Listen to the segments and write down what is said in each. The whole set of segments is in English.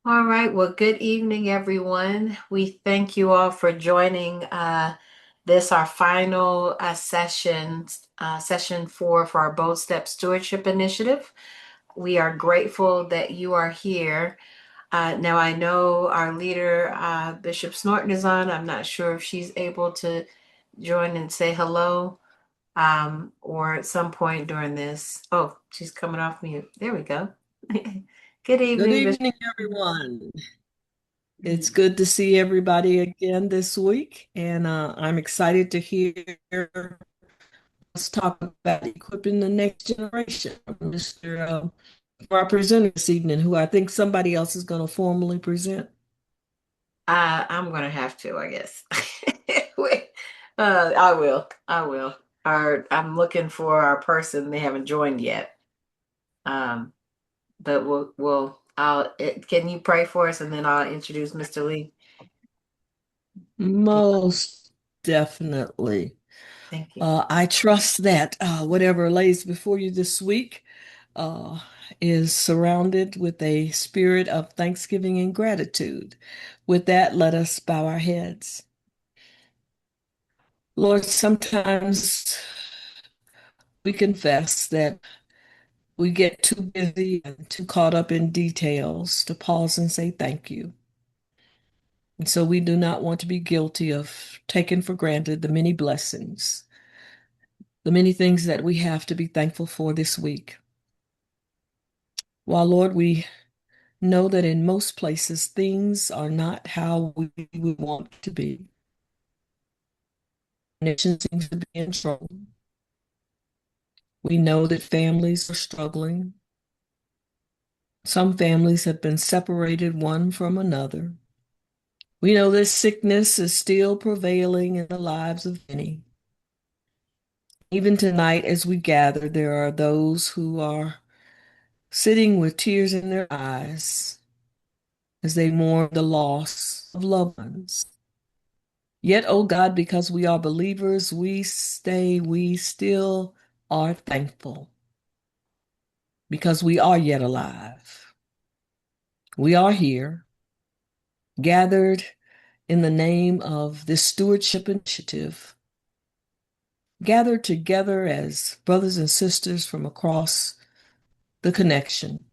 All right. Well, good evening, everyone. We thank you all for joining this, our final session four for our Bold Step Stewardship Initiative. We are grateful that you are here. Now, I know our leader, Bishop Snorton, is on. I'm not sure if she's able to join and say hello or at some point during this. Oh, she's coming off mute. There we go. Good Good evening, Bishop. evening, everyone. It's good to see everybody again this week, and I'm excited to hear us talk about equipping the next generation. Mr. For our presenter this evening, who I think somebody else is going to formally present. I'm gonna have to, I guess. Wait, I will. I will. I'm looking for our person. They haven't joined yet. Um, but can you pray for us and then I'll introduce Mr. Lee? Most definitely. Thank you. I trust that whatever lays before you this week uh, is surrounded with a spirit of thanksgiving and gratitude. With that, let us bow our heads. Lord, sometimes we confess that we get too busy and too caught up in details to pause and say thank you. And so we do not want to be guilty of taking for granted the many blessings, the many things that we have to be thankful for this week. While, Lord, we know that in most places things are not how we would want to be. Nation seems to be in trouble. We know that families are struggling. Some families have been separated one from another. We know that sickness is still prevailing in the lives of many. Even tonight, as we gather, there are those who are sitting with tears in their eyes as they mourn the loss of loved ones. Yet, oh God, because we are believers, we still are thankful because we are yet alive. We are here, gathered in the name of this stewardship initiative, gathered together as brothers and sisters from across the connection.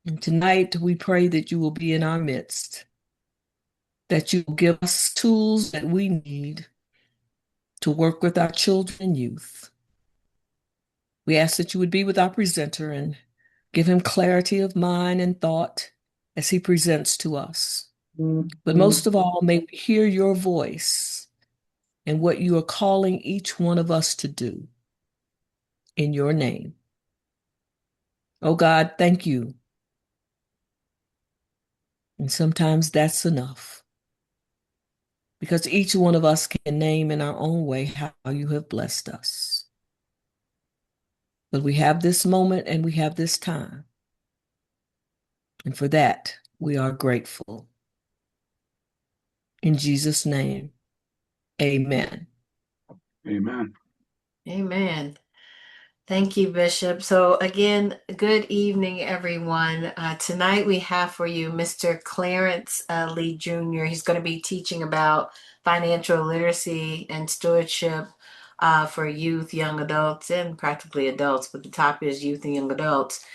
And tonight we pray that you will be in our midst, that you will give us tools that we need to work with our children and youth. We ask that you would be with our presenter and give him clarity of mind and thought as he presents to us. But most of all, may we hear your voice and what you are calling each one of us to do in your name. Oh God, thank you. And sometimes that's enough because each one of us can name in our own way how you have blessed us. But we have this moment and we have this time. And for that, we are grateful. In Jesus' name, amen. Amen. Amen. Thank you, Bishop. So again, good evening, everyone. Tonight we have for you Mr. Clarence Lee Jr. He's going to be teaching about financial literacy and stewardship for youth, young adults, and practically adults, but the topic is youth and young adults.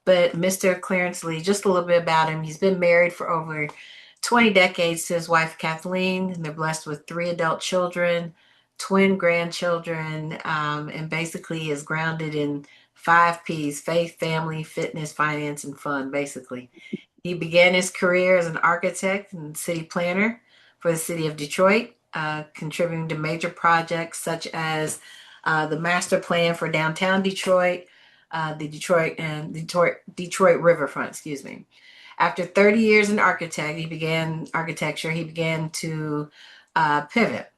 But Mr. Clarence Lee, just a little bit about him. He's been married for over 20 decades to his wife, Kathleen, and they're blessed with three adult children, twin grandchildren, and basically is grounded in five P's: faith, family, fitness, finance, and fun, basically. He began his career as an architect and city planner for the city of Detroit, contributing to major projects such as the master plan for downtown Detroit, the Detroit Riverfront, excuse me. After 30 years in architecture, he began to pivot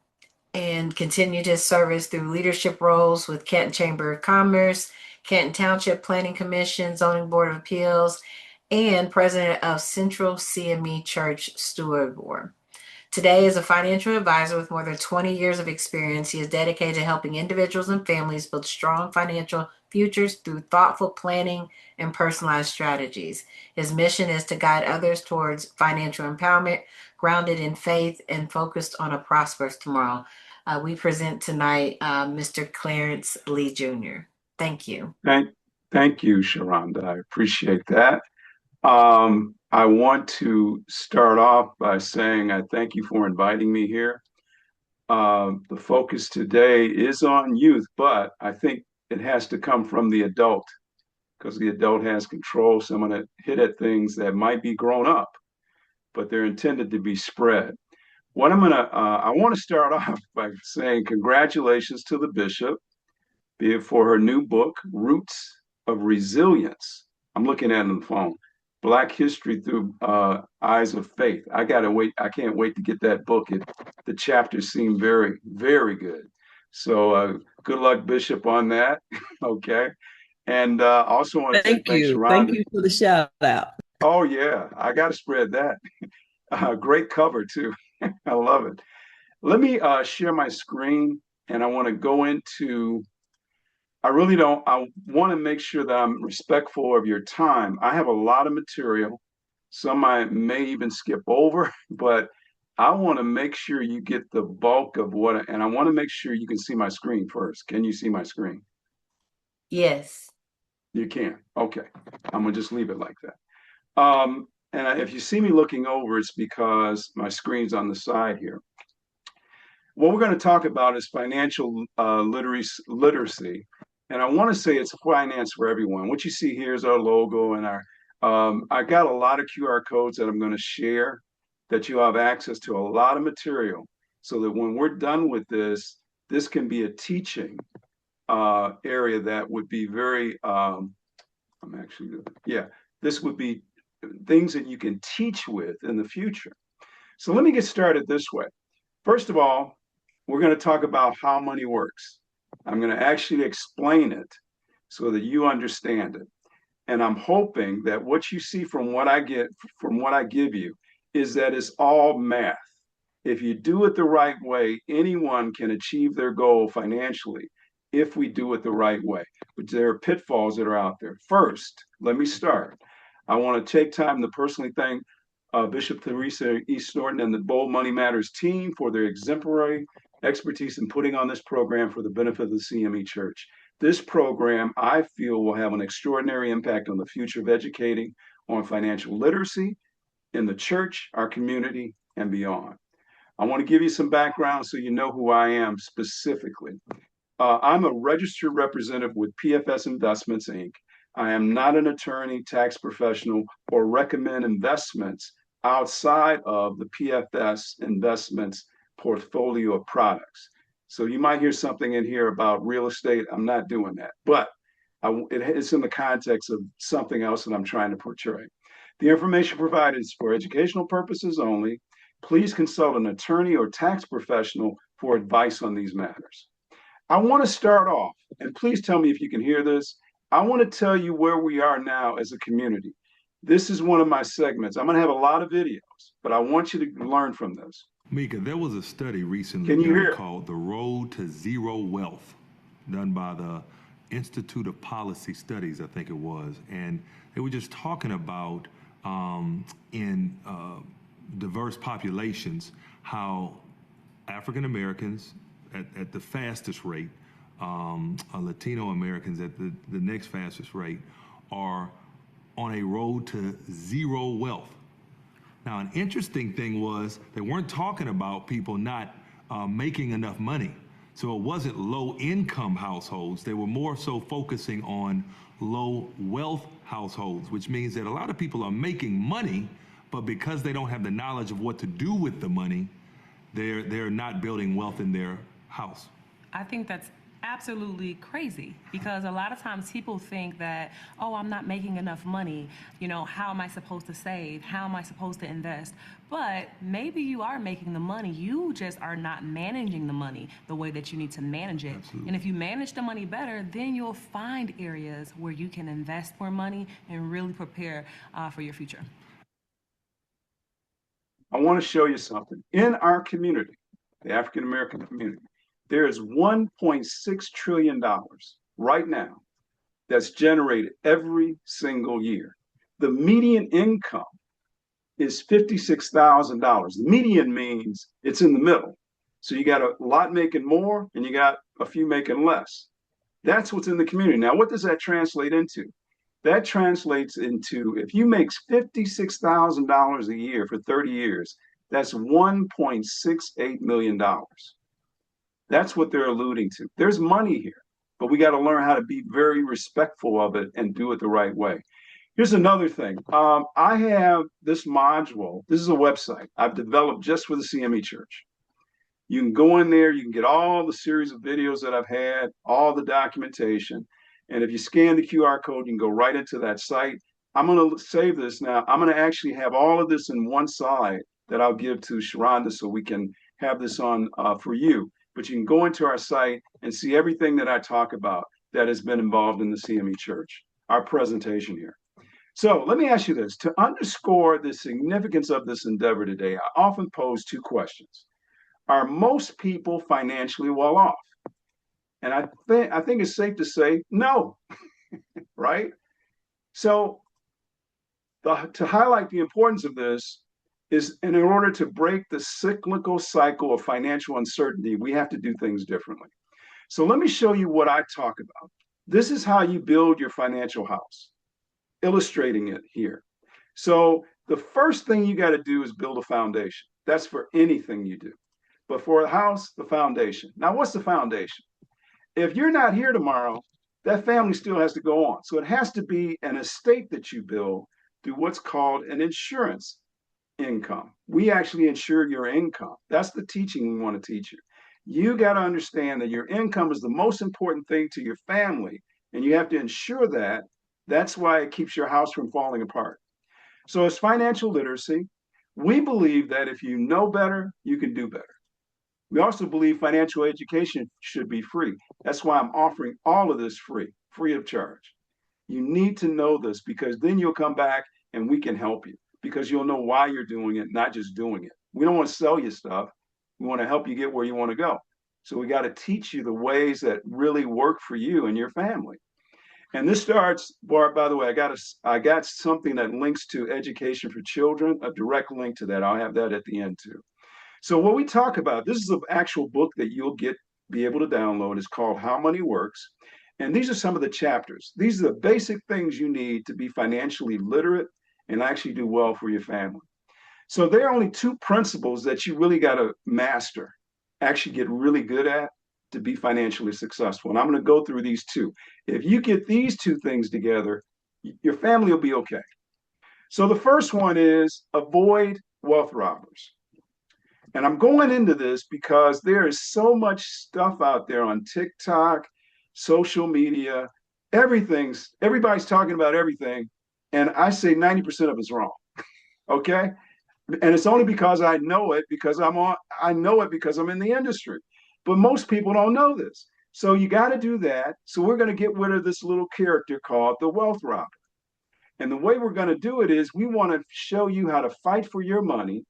and continued his service through leadership roles with Canton Chamber of Commerce, Canton Township Planning Commission, Zoning Board of Appeals, and president of Central CME Church Steward Board. Today, as a financial advisor with more than 20 years of experience, he is dedicated to helping individuals and families build strong financial futures through thoughtful planning and personalized strategies. His mission is to guide others towards financial empowerment, grounded in faith and focused on a prosperous tomorrow. We present tonight Mr. Clarence Lee Jr. Thank you. Thank you, Sharonda. I appreciate that. I want to start off by saying I thank you for inviting me here. The focus today is on youth, but I think it has to come from the adult because the adult has control. So I'm going to hit at things that might be grown up, but they're intended to be spread. I want to start off by saying congratulations to the bishop, be it for her new book, Roots of Resilience. I'm looking at it on the phone. Black History Through Eyes of Faith. I gotta wait. I can't wait to get that book. The chapters seem very, very good. So good luck, Bishop, on that. Okay. And also want to say Thank thanks, you. Thank Sharonda. you for the shout out. Oh yeah, I got to spread that. Great cover too. I love it. Let me share my screen, and I want to go into I really don't. I want to make sure that I'm respectful of your time. I have a lot of material. Some I may even skip over, but I want to make sure you get the bulk of and I want to make sure you can see my screen first. Can you see my screen? Yes. You can. Okay. I'm gonna just leave it like that. If you see me looking over, it's because my screen's on the side here. What we're going to talk about is financial literacy. And I want to say it's finance for everyone. What you see here is our logo and I got a lot of QR codes that I'm going to share that you have access to a lot of material so that when we're done with this can be a teaching area that would be very, I'm actually, yeah, this would be things that you can teach with in the future. So let me get started this way. First of all, we're going to talk about how money works. I'm going to actually explain it so that you understand it. And I'm hoping that what you see from what I give you is that it's all math. If you do it the right way, anyone can achieve their goal financially if we do it the right way. But there are pitfalls that are out there. First, let me start. I want to take time to personally thank Bishop Teresa East Norton and the Bold Money Matters team for their exemplary expertise in putting on this program for the benefit of the CME Church. This program, I feel, will have an extraordinary impact on the future of educating on financial literacy in the church, our community, and beyond. I want to give you some background so you know who I am specifically. I'm a registered representative with PFS Investments, Inc. I am not an attorney, tax professional, or recommend investments outside of the PFS Investments portfolio of products. So you might hear something in here about real estate. I'm not doing that, but it's in the context of something else that I'm trying to portray. The information provided is for educational purposes only. Please consult an attorney or tax professional for advice on these matters. I want to start off, and please tell me if you can hear this. I want to tell you where we are now as a community. This is one of my segments. I'm going to have a lot of videos, but I want you to learn from this. Mika, there was a study recently Can you done hear? called The Road to Zero Wealth, done by the Institute of Policy Studies, I think it was. And they were just talking about in diverse populations how African Americans at the fastest rate, Latino Americans at the next fastest rate, are on a road to zero wealth. Now, an interesting thing was they weren't talking about people not making enough money. So it wasn't low income households. They were more so focusing on low wealth households, which means that a lot of people are making money, but because they don't have the knowledge of what to do with the money, they're not building wealth in their house. I think that's absolutely crazy because a lot of times people think that, oh, I'm not making enough money. You know, how am I supposed to save? How am I supposed to invest? But maybe you are making the money. You just are not managing the money the way that you need to manage it. Absolutely. And if you manage the money better, then you'll find areas where you can invest more money and really prepare for your future. I want to show you something. In our community, the African American community, there is $1.6 trillion right now that's generated every single year. The median income is $56,000. The median means it's in the middle. So you got a lot making more and you got a few making less. That's what's in the community. Now, what does that translate into? That translates into if you make $56,000 a year for 30 years, that's $1.68 million. That's what they're alluding to. There's money here, but we got to learn how to be very respectful of it and do it the right way. Here's another thing. I have this module. This is a website I've developed just for the CME Church. You can go in there, you can get all the series of videos that I've had, all the documentation. And if you scan the QR code, you can go right into that site. I'm going to save this now. I'm going to actually have all of this in one side that I'll give to Sharonda so we can have this on for you. But you can go into our site and see everything that I talk about that has been involved in the CME Church, our presentation here. So let me ask you this. To underscore the significance of this endeavor today, I often pose two questions. Are most people financially well off? And I think it's safe to say no, right? So to highlight the importance of this is, and in order to break the cyclical cycle of financial uncertainty, we have to do things differently. So let me show you what I talk about. This is how you build your financial house, illustrating it here. So the first thing you got to do is build a foundation. That's for anything you do. But for a house, the foundation. Now, what's the foundation? If you're not here tomorrow, that family still has to go on. So it has to be an estate that you build through what's called an insurance income. We actually insure your income. That's the teaching we want to teach you. You got to understand that your income is the most important thing to your family, and you have to ensure that. That's why it keeps your house from falling apart. So it's financial literacy. We believe that if you know better, you can do better. We also believe financial education should be free. That's why I'm offering all of this free of charge. You need to know this because then you'll come back and we can help you because you'll know why you're doing it, not just doing it. We don't want to sell you stuff. We want to help you get where you want to go. So we got to teach you the ways that really work for you and your family. And this starts, by the way, I got something that links to education for children, a direct link to that. I'll have that at the end too. So what we talk about, this is an actual book that you'll be able to download. It's called How Money Works. And these are some of the chapters. These are the basic things you need to be financially literate and actually do well for your family. So there are only two principles that you really got to master, actually get really good at to be financially successful. And I'm going to go through these two. If you get these two things together, your family will be okay. So the first one is avoid wealth robbers. And I'm going into this because there is so much stuff out there on TikTok, social media, everybody's talking about everything. And I say 90% of it's wrong. Okay. And it's only because I know it because I know it because I'm in the industry. But most people don't know this. So you got to do that. So we're going to get rid of this little character called the wealth robber. And the way we're going to do it is we want to show you how to fight for your money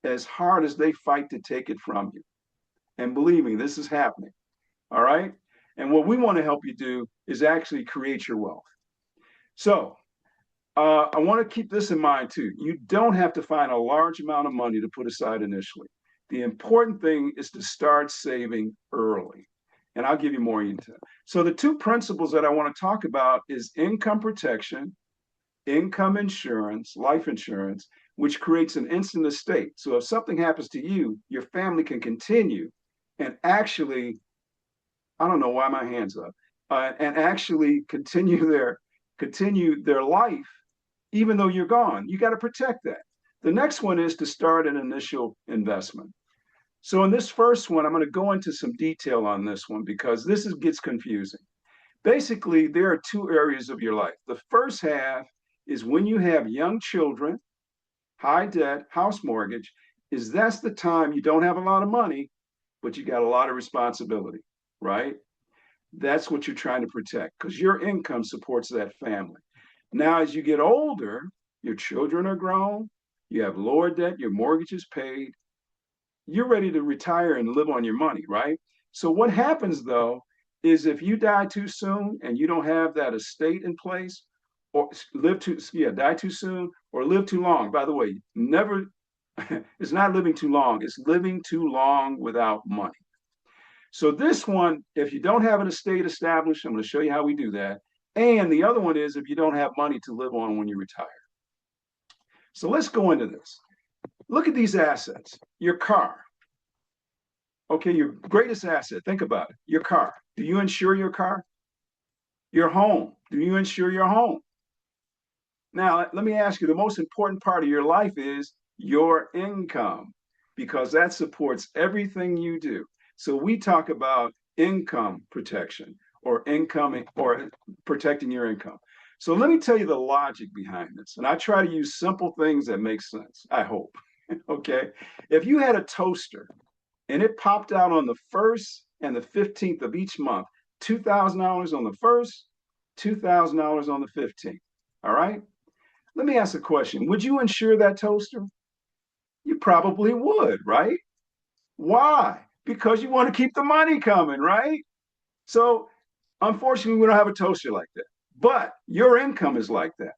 as hard as they fight to take it from you. And believe me, this is happening. All right. And what we want to help you do is actually create your wealth. So I want to keep this in mind too. You don't have to find a large amount of money to put aside initially. The important thing is to start saving early. And I'll give you more detail. So the two principles that I want to talk about is income protection, income insurance, life insurance, which creates an instant estate. So if something happens to you, your family can continue and actually, I don't know why my hand's up, and actually continue their life, even though you're gone. You got to protect that. The next one is to start an initial investment. So in this first one, I'm going to go into some detail on this one because gets confusing. Basically, there are two areas of your life. The first half is when you have young children, high debt, house mortgage, that's the time you don't have a lot of money, but you got a lot of responsibility, right? That's what you're trying to protect because your income supports that family. Now, as you get older, your children are grown, you have lower debt, your mortgage is paid, you're ready to retire and live on your money, right? So what happens though is if you die too soon and you don't have that estate in place, or die too soon or live too long. By the way, never, it's not living too long, it's living too long without money. So this one, if you don't have an estate established, I'm going to show you how we do that. And the other one is if you don't have money to live on when you retire. So let's go into this. Look at these assets. Your car. Okay, your greatest asset. Think about it. Your car. Do you insure your car? Your home. Do you insure your home? Now, let me ask you, the most important part of your life is your income because that supports everything you do. So we talk about income protection or income or protecting your income. So let me tell you the logic behind this. And I try to use simple things that make sense, I hope. Okay. If you had a toaster and it popped out on the 1st and the 15th of each month, $2,000 on the 1st, $2,000 on the 15th. All right. Let me ask a question. Would you insure that toaster? You probably would, right? Why? Because you want to keep the money coming, right? So, unfortunately, we don't have a toaster like that. But your income is like that.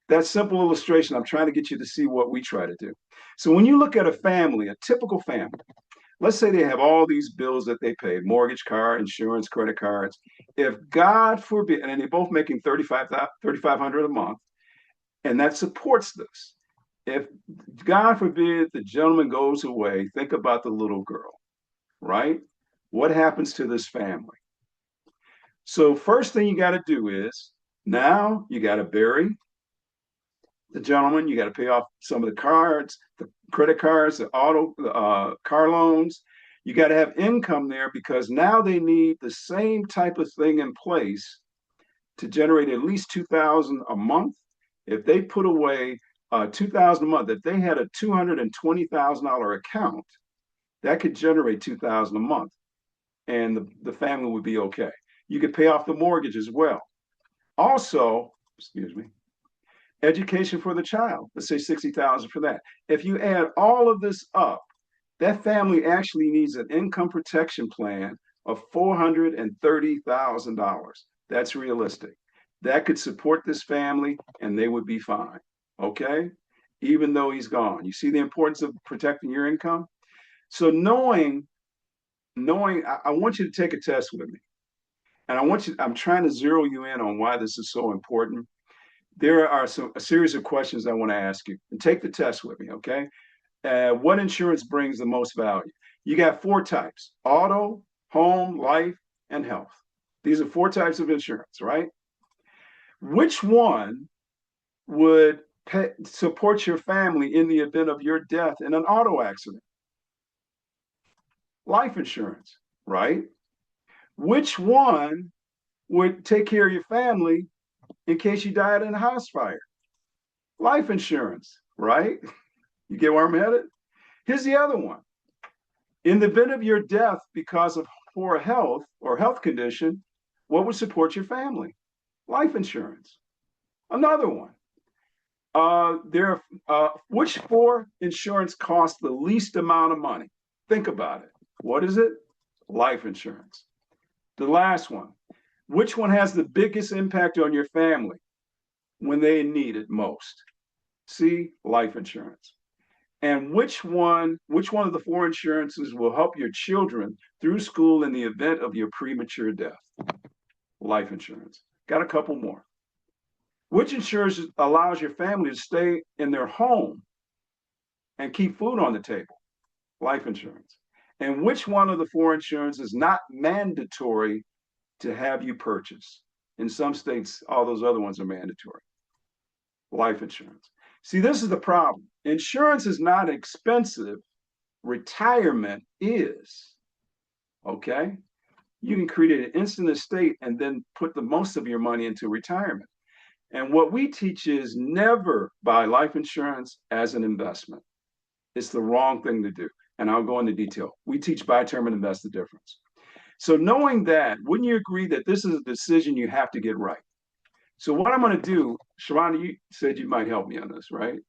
That simple illustration, I'm trying to get you to see what we try to do. So, when you look at a family, a typical family, let's say they have all these bills that they pay, mortgage, car, insurance, credit cards. If God forbid, and they're both making $3,500 a month, and that supports this. If God forbid the gentleman goes away, think about the little girl, right? What happens to this family? So first thing you got to do is now you got to bury the gentleman. You got to pay off some of the cards, the credit cards, the car loans. You got to have income there because now they need the same type of thing in place to generate at least 2,000 a month. If they put away 2,000 a month, if they had a $220,000 account, that could generate 2,000 a month, and the family would be okay. You could pay off the mortgage as well. Also, excuse me, education for the child. Let's say 60,000 for that. If you add all of this up, that family actually needs an income protection plan of $430,000. That's realistic. That could support this family and they would be fine. Okay? Even though he's gone. You see the importance of protecting your income? So I want you to take a test with me. And I'm trying to zero you in on why this is so important. There are a series of questions I want to ask you. And take the test with me, okay? What insurance brings the most value? You got 4 types: auto, home, life, and health. These are 4 types of insurance, right? Which one would support your family in the event of your death in an auto accident? Life insurance, right? Which one would take care of your family in case you died in a house fire? Life insurance, right? You get where I'm headed? Here's the other one. In the event of your death because of poor health or health condition, what would support your family? Life insurance. Another one. Which 4 insurance costs the least amount of money? Think about it. What is it? Life insurance. The last one. Which one has the biggest impact on your family when they need it most? See, life insurance. And which one of the 4 insurances will help your children through school in the event of your premature death? Life insurance. Got a couple more. Which insurance allows your family to stay in their home and keep food on the table? Life insurance. And which one of the 4 insurances is not mandatory to have you purchase? In some states, all those other ones are mandatory. Life insurance. See, this is the problem. Insurance is not expensive. Retirement is. Okay? You can create an instant estate and then put the most of your money into retirement. And what we teach is never buy life insurance as an investment. It's the wrong thing to do. And I'll go into detail. We teach buy term and invest the difference. So knowing that, wouldn't you agree that this is a decision you have to get right? So what I'm going to do, Sharonda, you said you might help me on this, right?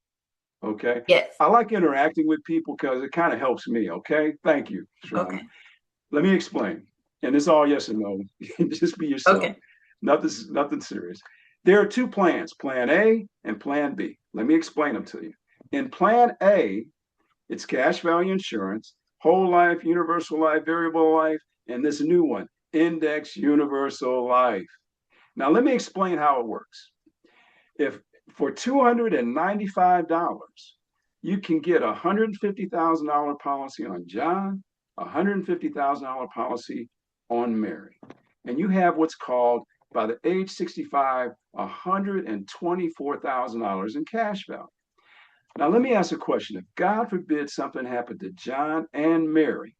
Okay. Yes. I like interacting with people because it kind of helps me. Okay. Thank you, Sharon. Okay. Let me explain. And it's all yes and no. Just be yourself. Okay. Nothing serious. There are two plans, plan A and plan B. Let me explain them to you. In plan A, it's cash value insurance, whole life, universal life, variable life, and this new one, index universal life. Now, let me explain how it works. If for $295, you can get a $150,000 policy on John, a $150,000 policy on Mary. And you have what's called, by the age 65, $124,000 in cash value. Now, let me ask a question. If God forbid something happened to John and Mary,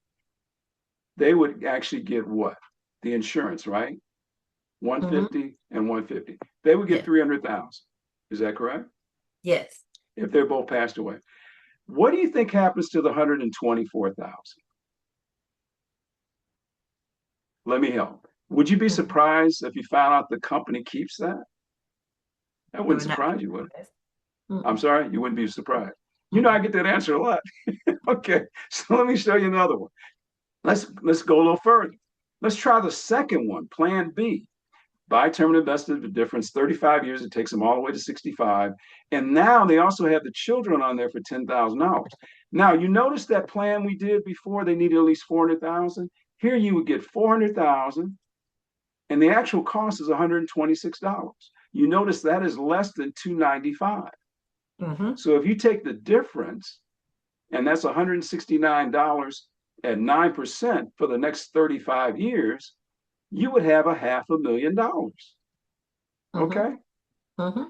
they would actually get what? The insurance, right? Mm-hmm. 150 and 150. They would get Yes. 300,000. Is that correct? Yes. If they're both passed away. What do you think happens to the 124,000? Let me help. Would you be Mhm. surprised if you found out the company keeps that? That I wouldn't would not be surprise you, would it? surprised. I'm Mm-mm. sorry, you wouldn't be surprised. You know, I Mm-mm. get that answer a lot. Okay, so let me show you another one. Let's go a little further. Let's try the second one, Plan B. Buy term invested the difference 35 years. It takes them all the way to 65. And now they also have the children on there for $10,000. Now you notice that plan we did before, they needed at least 400,000. Here you would get 400,000 and the actual cost is $126. You notice that is less than 295. Mm-hmm. So if you take the difference, and that's $169 at 9% for the next 35 years, you would have a $500,000. Mm-hmm. Okay? Mm-hmm.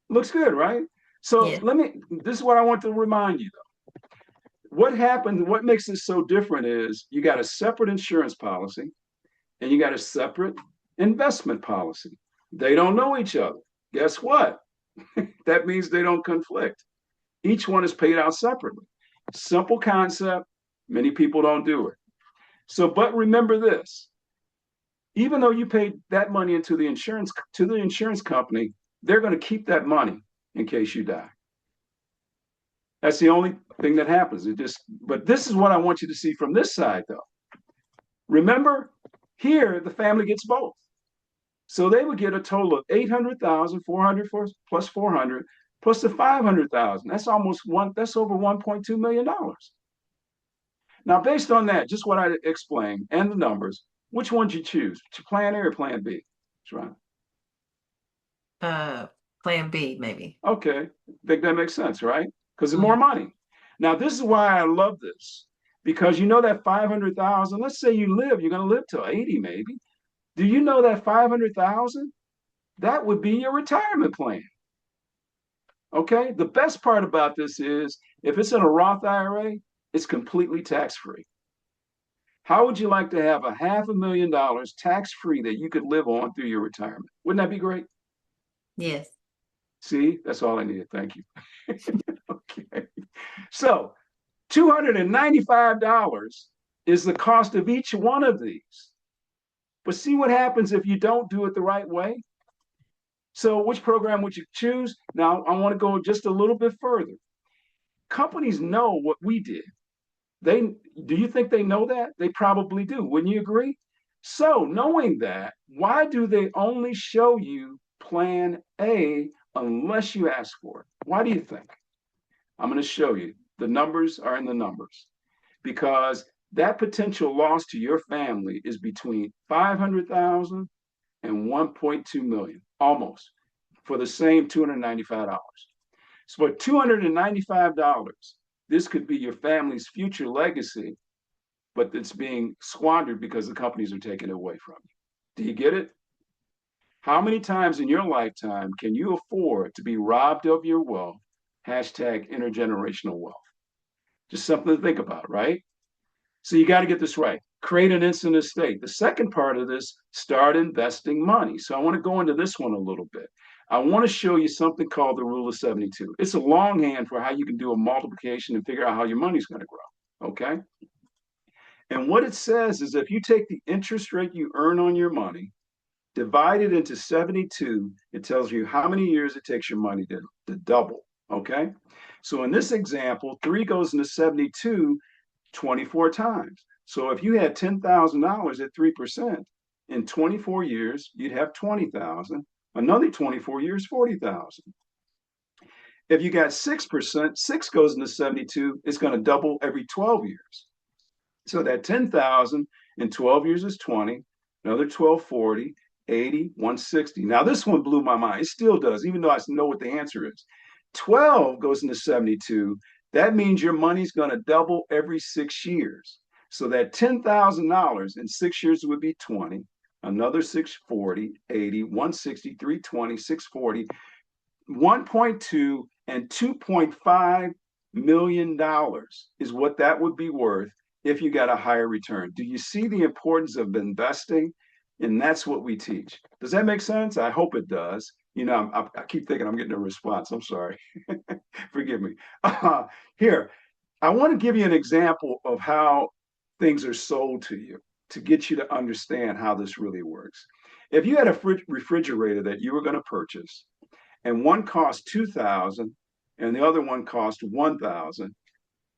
Looks good, right? So Yes. this is what I want to remind you though. What happens, what makes this so different is you got a separate insurance policy and you got a separate investment policy. They don't know each other. Guess what? That means they don't conflict. Each one is paid out separately. Simple concept. Many people don't do it. So, but remember this, even though you paid that money into the insurance company, they're going to keep that money in case you die. That's the only thing that happens. But this is what I want you to see from this side, though. Remember, here the family gets both. So they would get a total of 800,000, 400 plus 400 plus the 500,000. That's almost that's over $1.2 million. Now, based on that, just what I explained and the numbers, which one do you choose? Plan A or plan B? That's right. Uh, Plan B, maybe. Okay. Think that makes sense, right? Because it's more Mm-hmm. money. Now, this is why I love this. Because you know that 500,000, let's say you're going to live till 80 maybe. Do you know that 500,000? That would be your retirement plan. Okay. The best part about this is if it's in a Roth IRA, it's completely tax free. How would you like to have a $500,000 tax free that you could live on through your retirement? Wouldn't that be great? Yes. See, that's all I needed. Thank you. Okay. So $295 is the cost of each one of these. But see what happens if you don't do it the right way? So, which program would you choose? Now, I want to go just a little bit further. Companies know what we did. They do you think they know that? They probably do. Wouldn't you agree? So, knowing that, why do they only show you plan A unless you ask for it? Why do you think? I'm going to show you. The numbers are in the numbers because that potential loss to your family is between 500,000 and 1.2 million, almost for the same $295. So for $295, this could be your family's future legacy, but it's being squandered because the companies are taking it away from you. Do you get it? How many times in your lifetime can you afford to be robbed of your wealth? Hashtag intergenerational wealth. Just something to think about, right? So you got to get this right. Create an instant estate. The second part of this, start investing money. So I want to go into this one a little bit. I want to show you something called the rule of 72. It's a longhand for how you can do a multiplication and figure out how your money's going to grow. Okay. And what it says is if you take the interest rate you earn on your money, divide it into 72, it tells you how many years it takes your money to double. Okay. So in this example, 3 goes into 72 24 times. So if you had $10,000 at 3%, in 24 years, you'd have 20,000. Another 24 years, 40,000. If you got 6%, 6 goes into 72, it's going to double every 12 years. So that 10,000 in 12 years is 20, another 12, 40, 80, 160. Now this one blew my mind. It still does, even though I know what the answer is. 12 goes into 72. That means your money's going to double every 6 years. So that $10,000 in 6 years would be 20, another 640, 80, 160, 320, 640, 1.2 and $2.5 million is what that would be worth if you got a higher return. Do you see the importance of investing? And that's what we teach. Does that make sense? I hope it does. You know, I keep thinking I'm getting a response. I'm sorry. Forgive me. Here, I want to give you an example of how things are sold to you to get you to understand how this really works. If you had a refrigerator that you were going to purchase, and one cost 2,000 and the other one cost 1,000,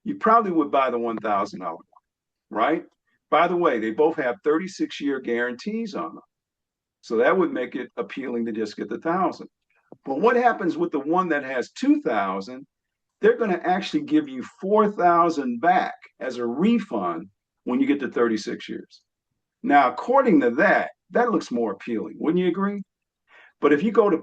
you probably would buy the $1,000 one, right? By the way, they both have 36-year guarantees on them. So that would make it appealing to just get the 1,000. But what happens with the one that has 2,000? They're going to actually give you 4,000 back as a refund when you get to 36 years. Now, according to that, that looks more appealing. Wouldn't you agree? But if you go to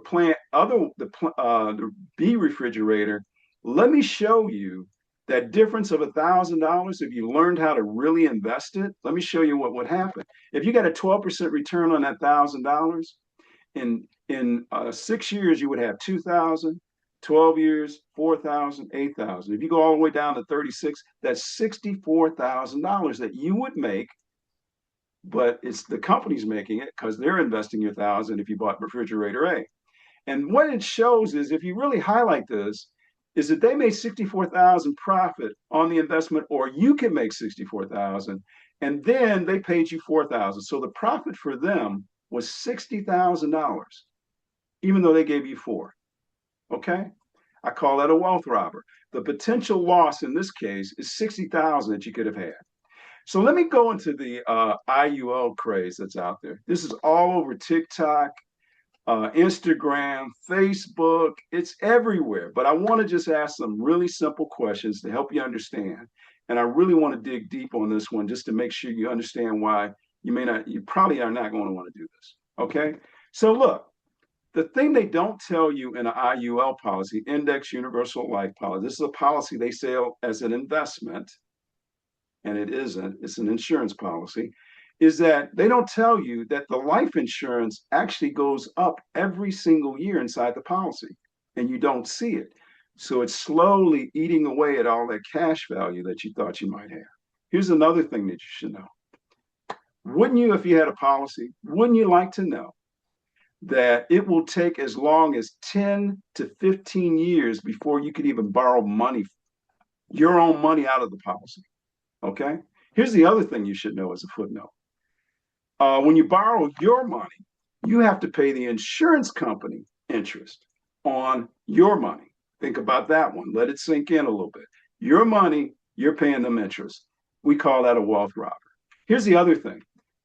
the B refrigerator, let me show you that difference of $1,000. If you learned how to really invest it, let me show you what would happen. If you got a 12% return on that $1,000, in 6 years you would have 2,000. 12 years, 4,000, 8,000. If you go all the way down to 36, that's $64,000 that you would make, but it's the company's making it because they're investing your 1,000 if you bought refrigerator A. And what it shows is, if you really highlight this, is that they made 64,000 profit on the investment, or you can make 64,000, and then they paid you 4,000. So the profit for them was $60,000, even though they gave you 4. Okay, I call that a wealth robber. The potential loss in this case is 60,000 that you could have had. So let me go into the IUL craze that's out there. This is all over TikTok, Instagram, Facebook. It's everywhere. But I want to just ask some really simple questions to help you understand. And I really want to dig deep on this one just to make sure you understand why you probably are not going to want to do this. Okay, so look. The thing they don't tell you in an IUL policy, Index Universal Life Policy, this is a policy they sell as an investment, and it isn't, it's an insurance policy, is that they don't tell you that the life insurance actually goes up every single year inside the policy, and you don't see it. So it's slowly eating away at all that cash value that you thought you might have. Here's another thing that you should know. Wouldn't you, if you had a policy, wouldn't you like to know that it will take as long as 10 to 15 years before you could even borrow money, your own money, out of the policy? Okay. Here's the other thing you should know as a footnote. When you borrow your money, you have to pay the insurance company interest on your money. Think about that one. Let it sink in a little bit. Your money, you're paying them interest. We call that a wealth robber. Here's the other thing.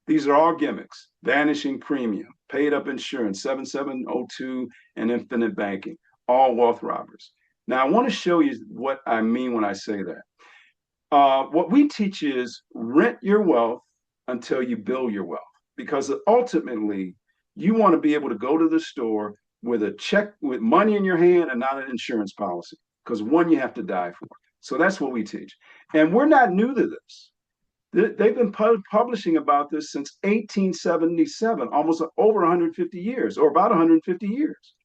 These are all gimmicks: vanishing premium, paid up insurance, 7702, and infinite banking, all wealth robbers. Now, I want to show you what I mean when I say that. What we teach is rent your wealth until you build your wealth, because ultimately you want to be able to go to the store with a check, with money in your hand, and not an insurance policy, because one you have to die for. So that's what we teach. And we're not new to this. They've been publishing about this since 1877, almost over 150 years, or about 150 years.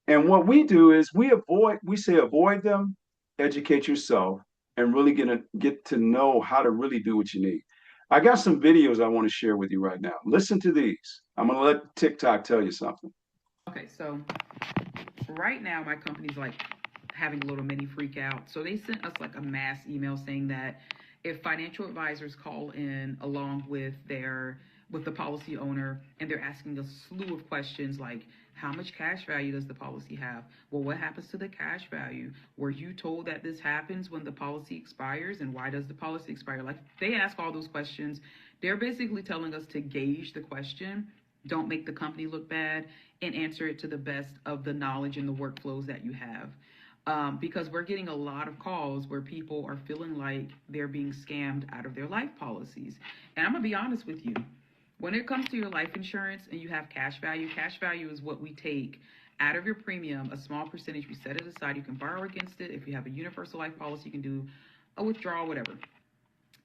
And what we do is we say avoid them, educate yourself, and really get to know how to really do what you need. I got some videos I want to share with you right now. Listen to these. I'm going to let TikTok tell you something. Okay, so right now my company's like having a little mini freak out. So they sent us like a mass email saying that if financial advisors call in along with the policy owner, and they're asking a slew of questions like, How much cash value does the policy have? Well, what happens to the cash value? Were you told that this happens when the policy expires? And why does the policy expire? Like, they ask all those questions. They're basically telling us to gauge the question, don't make the company look bad, and answer it to the best of the knowledge and the workflows that you have. Because we're getting a lot of calls where people are feeling like they're being scammed out of their life policies. And I'm going to be honest with you. When it comes to your life insurance and you have cash value is what we take out of your premium, a small percentage, we set it aside. You can borrow against it. If you have a universal life policy, you can do a withdrawal, whatever.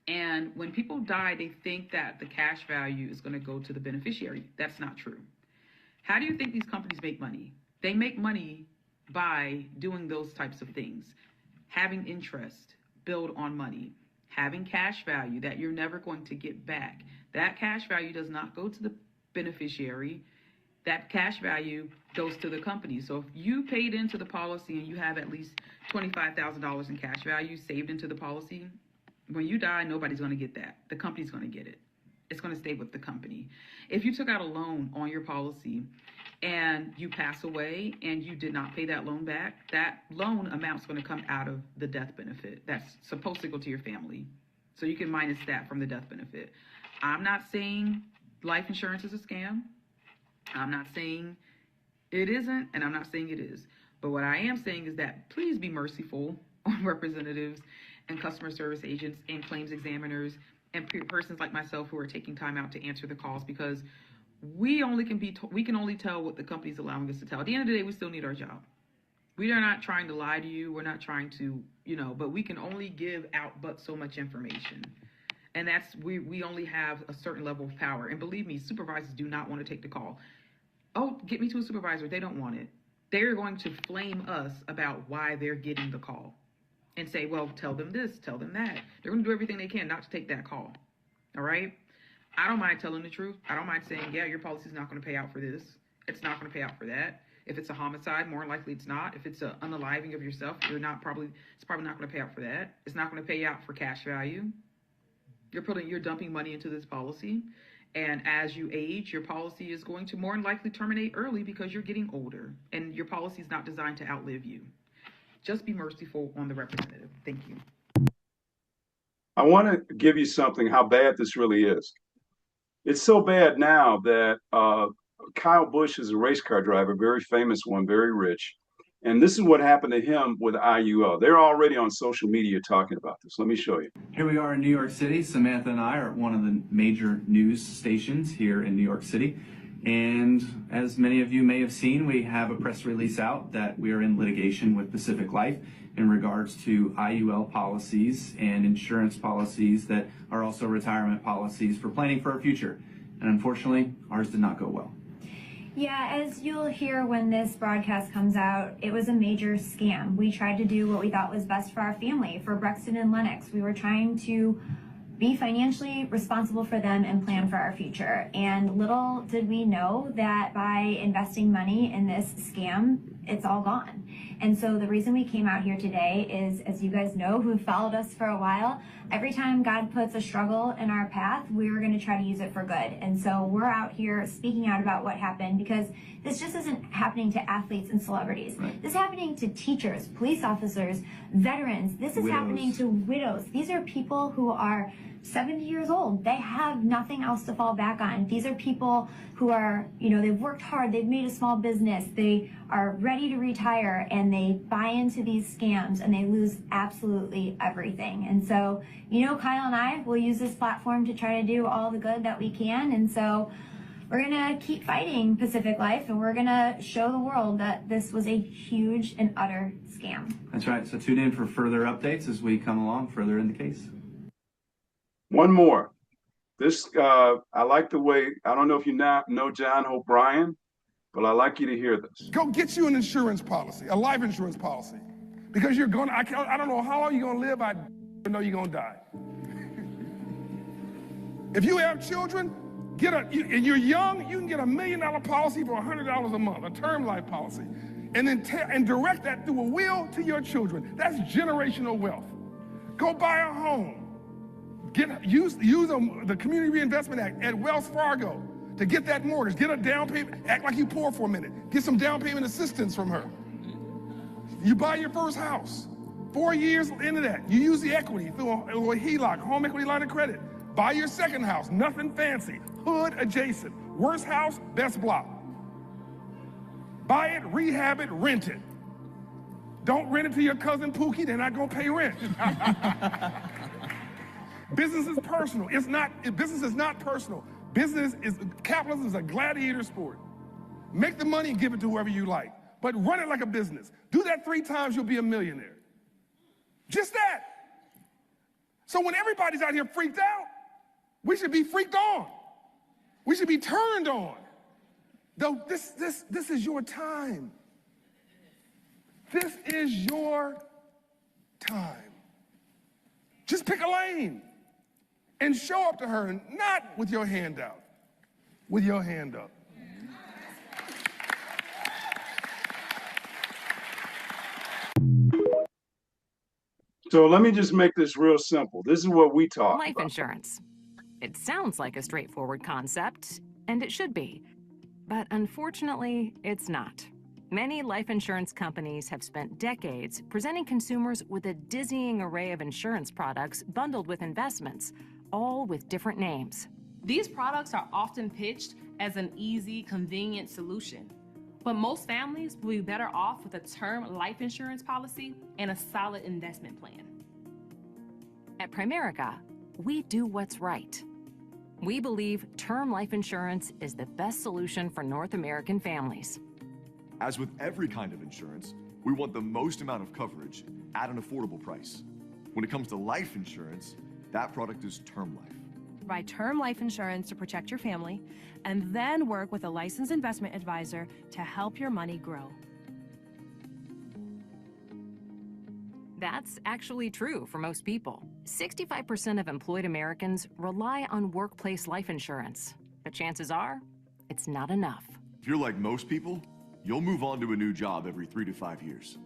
And when people die, they think that the cash value is going to go to the beneficiary. That's not true. How do you think these companies make money? They make money by doing those types of things. Having interest, build on money. Having cash value that you're never going to get back. That cash value does not go to the beneficiary. That cash value goes to the company. So if you paid into the policy and you have at least $25,000 in cash value saved into the policy, when you die, nobody's going to get that. The company's going to get it. It's going to stay with the company. If you took out a loan on your policy and you pass away and you did not pay that loan back, that loan amount's going to come out of the death benefit. That's supposed to go to your family. So you can minus that from the death benefit. I'm not saying life insurance is a scam. I'm not saying it isn't, and I'm not saying it is. But what I am saying is that please be merciful on representatives and customer service agents and claims examiners and persons like myself who are taking time out to answer the calls, because we can only tell what the company's allowing us to tell. At the end of the day, we still need our job. We are not trying to lie to you. We're not trying to, but we can only give out but so much information. And that's, we only have a certain level of power. And believe me, supervisors do not want to take the call. Oh, get me to a supervisor. They don't want it. They're going to flame us about why they're getting the call and say, well, tell them this, tell them that. They're going to do everything they can not to take that call. All right? I don't mind telling the truth. I don't mind saying, yeah, your policy's not going to pay out for this. It's not going to pay out for that. If it's a homicide, more likely it's not. If it's an unaliving of yourself, it's probably not going to pay out for that. It's not going to pay out for cash value. You're dumping money into this policy, and as you age, your policy is going to more than likely terminate early because you're getting older, and your policy is not designed to outlive you. Just be merciful on the representative. Thank you. I want to give you something, how bad this really is. It's so bad now that Kyle Busch is a race car driver, very famous one, very rich. And this is what happened to him with IUL. They're already on social media talking about this. Let me show you. Here we are in New York City. Samantha and I are at one of the major news stations here in New York City. And as many of you may have seen, we have a press release out that we are in litigation with Pacific Life in regards to IUL policies and insurance policies that are also retirement policies for planning for our future. And unfortunately, ours did not go well. Yeah, as you'll hear when this broadcast comes out, it was a major scam. We tried to do what we thought was best for our family, for Brexton and Lennox. We were trying to be financially responsible for them and plan for our future. And little did we know that by investing money in this scam, it's all gone. And so the reason we came out here today is, as you guys know, who followed us for a while, every time God puts a struggle in our path, we're going to try to use it for good. And so we're out here speaking out about what happened, because this just isn't happening to athletes and celebrities. Right. This is happening to teachers, police officers, veterans. This is happening to widows. These are people who are 70 years old. They have nothing else to fall back on. These are people who are, they've worked hard, they've made a small business, they are ready to retire, and they buy into these scams and they lose absolutely everything. And so, Kyle and I will use this platform to try to do all the good that we can. And so we're going to keep fighting Pacific Life, and we're going to show the world that this was a huge and utter scam. That's right. So tune in for further updates as we come along further in the case. One more. This, I like the way, I don't know if you know John O'Brien, but I like you to hear this. Go get you an insurance policy, a life insurance policy, because you're going to, I don't know how long you're going to live, I know you're going to die. If you have children, and you're young, you can get $1 million policy for $100 a month, a term life policy, and then and direct that through a will to your children. That's generational wealth. Go buy a home. Use the Community Reinvestment Act at Wells Fargo to get that mortgage. Get a down payment. Act like you poor for a minute. Get some down payment assistance from her. You buy your first house. 4 years into that, you use the equity through a HELOC, home equity line of credit. Buy your second house, nothing fancy, hood adjacent. Worst house, best block. Buy it, rehab it, rent it. Don't rent it to your cousin Pookie, they're not gonna pay rent. Business is personal. Business is not personal. Capitalism is a gladiator sport. Make the money and give it to whoever you like, but run it like a business. Do that 3 times, you'll be a millionaire. Just that. So when everybody's out here freaked out, we should be freaked on. We should be turned on. Though this is your time. This is your time. Just pick a lane and show up to her, and not with your hand out, with your hand up. So let me just make this real simple. This is what we talk Life about. insurance. It sounds like a straightforward concept, and it should be. But unfortunately, it's not. Many life insurance companies have spent decades presenting consumers with a dizzying array of insurance products bundled with investments, all with different names. These products are often pitched as an easy, convenient solution. But most families will be better off with a term life insurance policy and a solid investment plan. At Primerica, we do what's right. We believe term life insurance is the best solution for North American families. As with every kind of insurance, we want the most amount of coverage at an affordable price. When it comes to life insurance, that product is term life. Buy term life insurance to protect your family, and then work with a licensed investment advisor to help your money grow. That's actually true for most people. 65% of employed Americans rely on workplace life insurance, but chances are, it's not enough. If you're like most people, you'll move on to a new job every 3 to 5 years.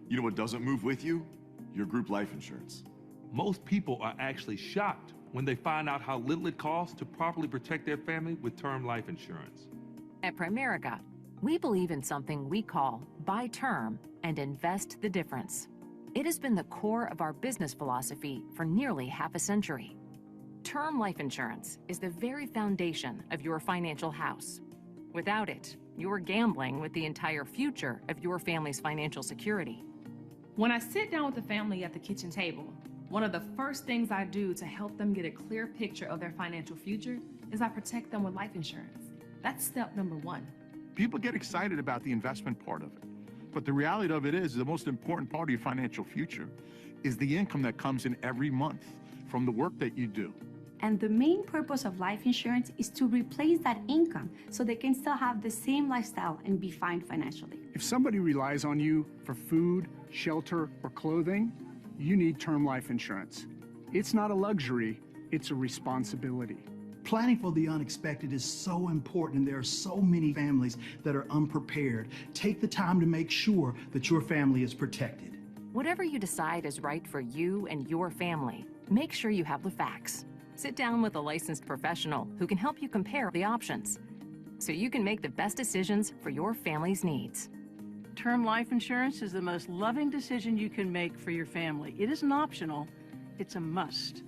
You know what doesn't move with you? Your group life insurance. Most people are actually shocked when they find out how little it costs to properly protect their family with term life insurance. At Primerica, we believe in something we call buy term and invest the difference. It has been the core of our business philosophy for nearly half a century. Term life insurance is the very foundation of your financial house. Without it, you're gambling with the entire future of your family's financial security. When I sit down with the family at the kitchen table, one of the first things I do to help them get a clear picture of their financial future is I protect them with life insurance. That's step number 1. People get excited about the investment part of it, but the reality of it is the most important part of your financial future is the income that comes in every month from the work that you do. And the main purpose of life insurance is to replace that income so they can still have the same lifestyle and be fine financially. If somebody relies on you for food, shelter, or clothing, you need term life insurance. It's not a luxury, it's a responsibility. Planning for the unexpected is so important, and there are so many families that are unprepared. Take the time to make sure that your family is protected. Whatever you decide is right for you and your family, make sure you have the facts. Sit down with a licensed professional who can help you compare the options so you can make the best decisions for your family's needs. Term life insurance is the most loving decision you can make for your family. It isn't optional, it's a must.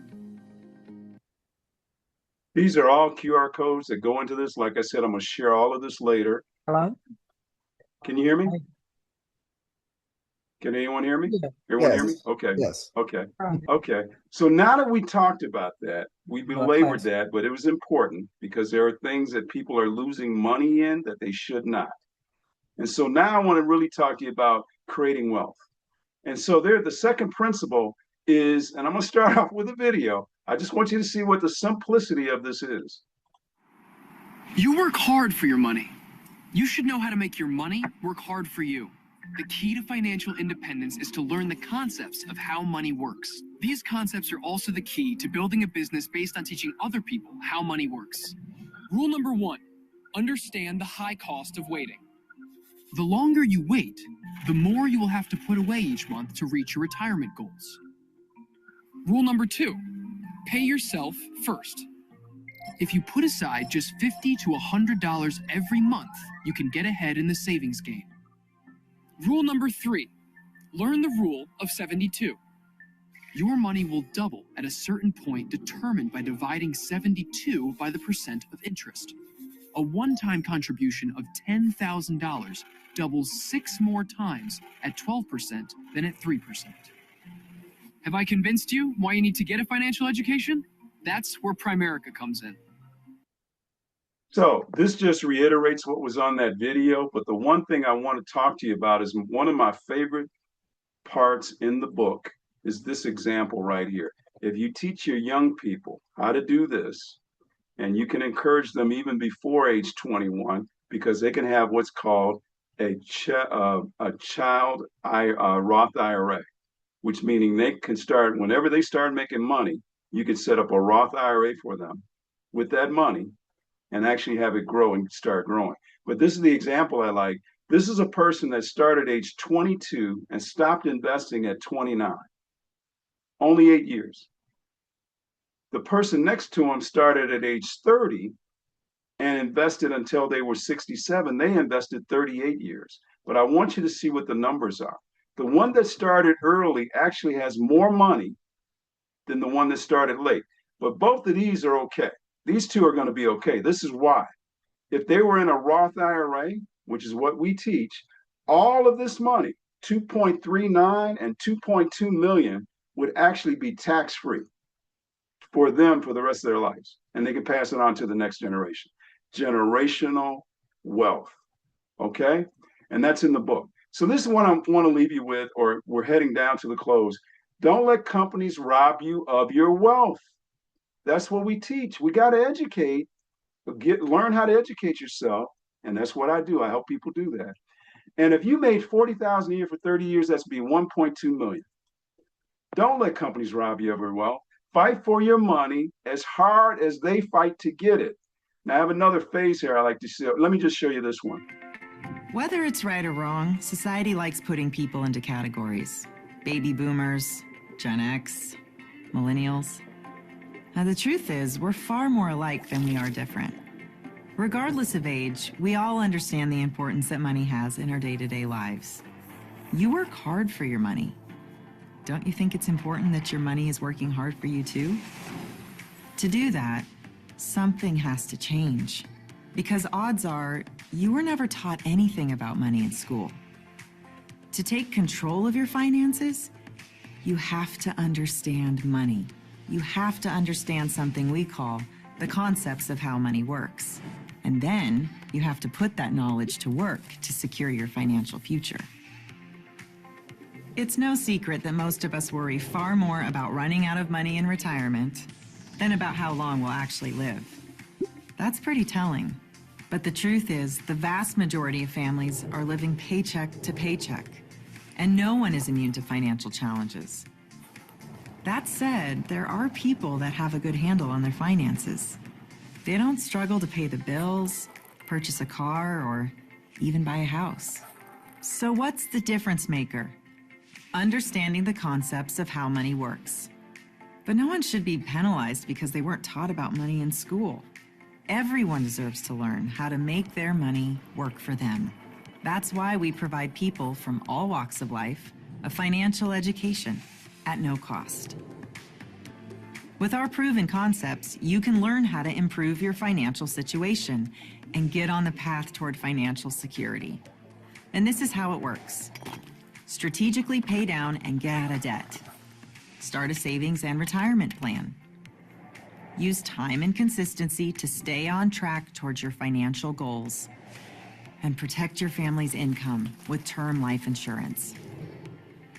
These are all QR codes that go into this. Like I said, I'm going to share all of this later. Hello? Can you hear me? Can anyone hear me? Everyone hear me? Okay. Yes. Okay. Okay. So now that we talked about that, we belabored that, but it was important because there are things that people are losing money in that they should not. And so now I want to really talk to you about creating wealth. And so the second principle is, and I'm going to start off with a video. I just want you to see what the simplicity of this is. You work hard for your money. You should know how to make your money work hard for you. The key to financial independence is to learn the concepts of how money works. These concepts are also the key to building a business based on teaching other people how money works. Rule number 1, understand the high cost of waiting. The longer you wait, the more you will have to put away each month to reach your retirement goals. Rule number 2, pay yourself first. If you put aside just $50 to $100 every month, you can get ahead in the savings game. Rule number 3, learn the rule of 72. Your money will double at a certain point determined by dividing 72 by the percent of interest. A one-time contribution of $10,000 doubles 6 more times at 12% than at 3%. Have I convinced you why you need to get a financial education? That's where Primerica comes in. So this just reiterates what was on that video, but the one thing I want to talk to you about is one of my favorite parts in the book is this example right here. If you teach your young people how to do this, and you can encourage them even before age 21, because they can have what's called a child Roth IRA, which meaning they can start, whenever they start making money, you can set up a Roth IRA for them with that money and actually have it grow and start growing. But this is the example I like. This is a person that started age 22 and stopped investing at 29, only 8 years. The person next to him started at age 30 and invested until they were 67. They invested 38 years. But I want you to see what the numbers are. The one that started early actually has more money than the one that started late. But both of these are okay. These two are going to be okay. This is why. If they were in a Roth IRA, which is what we teach, all of this money, 2.39 and 2.2 million, would actually be tax-free for them for the rest of their lives. And they can pass it on to the next generation. Generational wealth. Okay? And that's in the book. So this is what I want to leave you with, or we're heading down to the close. Don't let companies rob you of your wealth. That's what we teach. We got to educate, learn how to educate yourself. And that's what I do. I help people do that. And if you made $40,000 a year for 30 years, that's be 1.2 million. Don't let companies rob you of your wealth. Fight for your money as hard as they fight to get it. Now I have another phase here I like to see. Let me just show you this one. Whether it's right or wrong, society likes putting people into categories. Baby boomers, Gen X, millennials. Now the truth is, we're far more alike than we are different. Regardless of age, we all understand the importance that money has in our day-to-day lives. You work hard for your money. Don't you think it's important that your money is working hard for you too? To do that, something has to change. Because odds are, you were never taught anything about money in school. To take control of your finances, you have to understand money. You have to understand something we call the concepts of how money works. And then you have to put that knowledge to work to secure your financial future. It's no secret that most of us worry far more about running out of money in retirement than about how long we'll actually live. That's pretty telling. But the truth is, the vast majority of families are living paycheck to paycheck, and no one is immune to financial challenges. That said, there are people that have a good handle on their finances. They don't struggle to pay the bills, purchase a car, or even buy a house. So what's the difference maker? Understanding the concepts of how money works. But no one should be penalized because they weren't taught about money in school. Everyone deserves to learn how to make their money work for them. That's why we provide people from all walks of life a financial education at no cost. With our proven concepts, you can learn how to improve your financial situation and get on the path toward financial security. And this is how it works. Strategically pay down and get out of debt. Start a savings and retirement plan. Use time and consistency to stay on track towards your financial goals. And protect your family's income with term life insurance.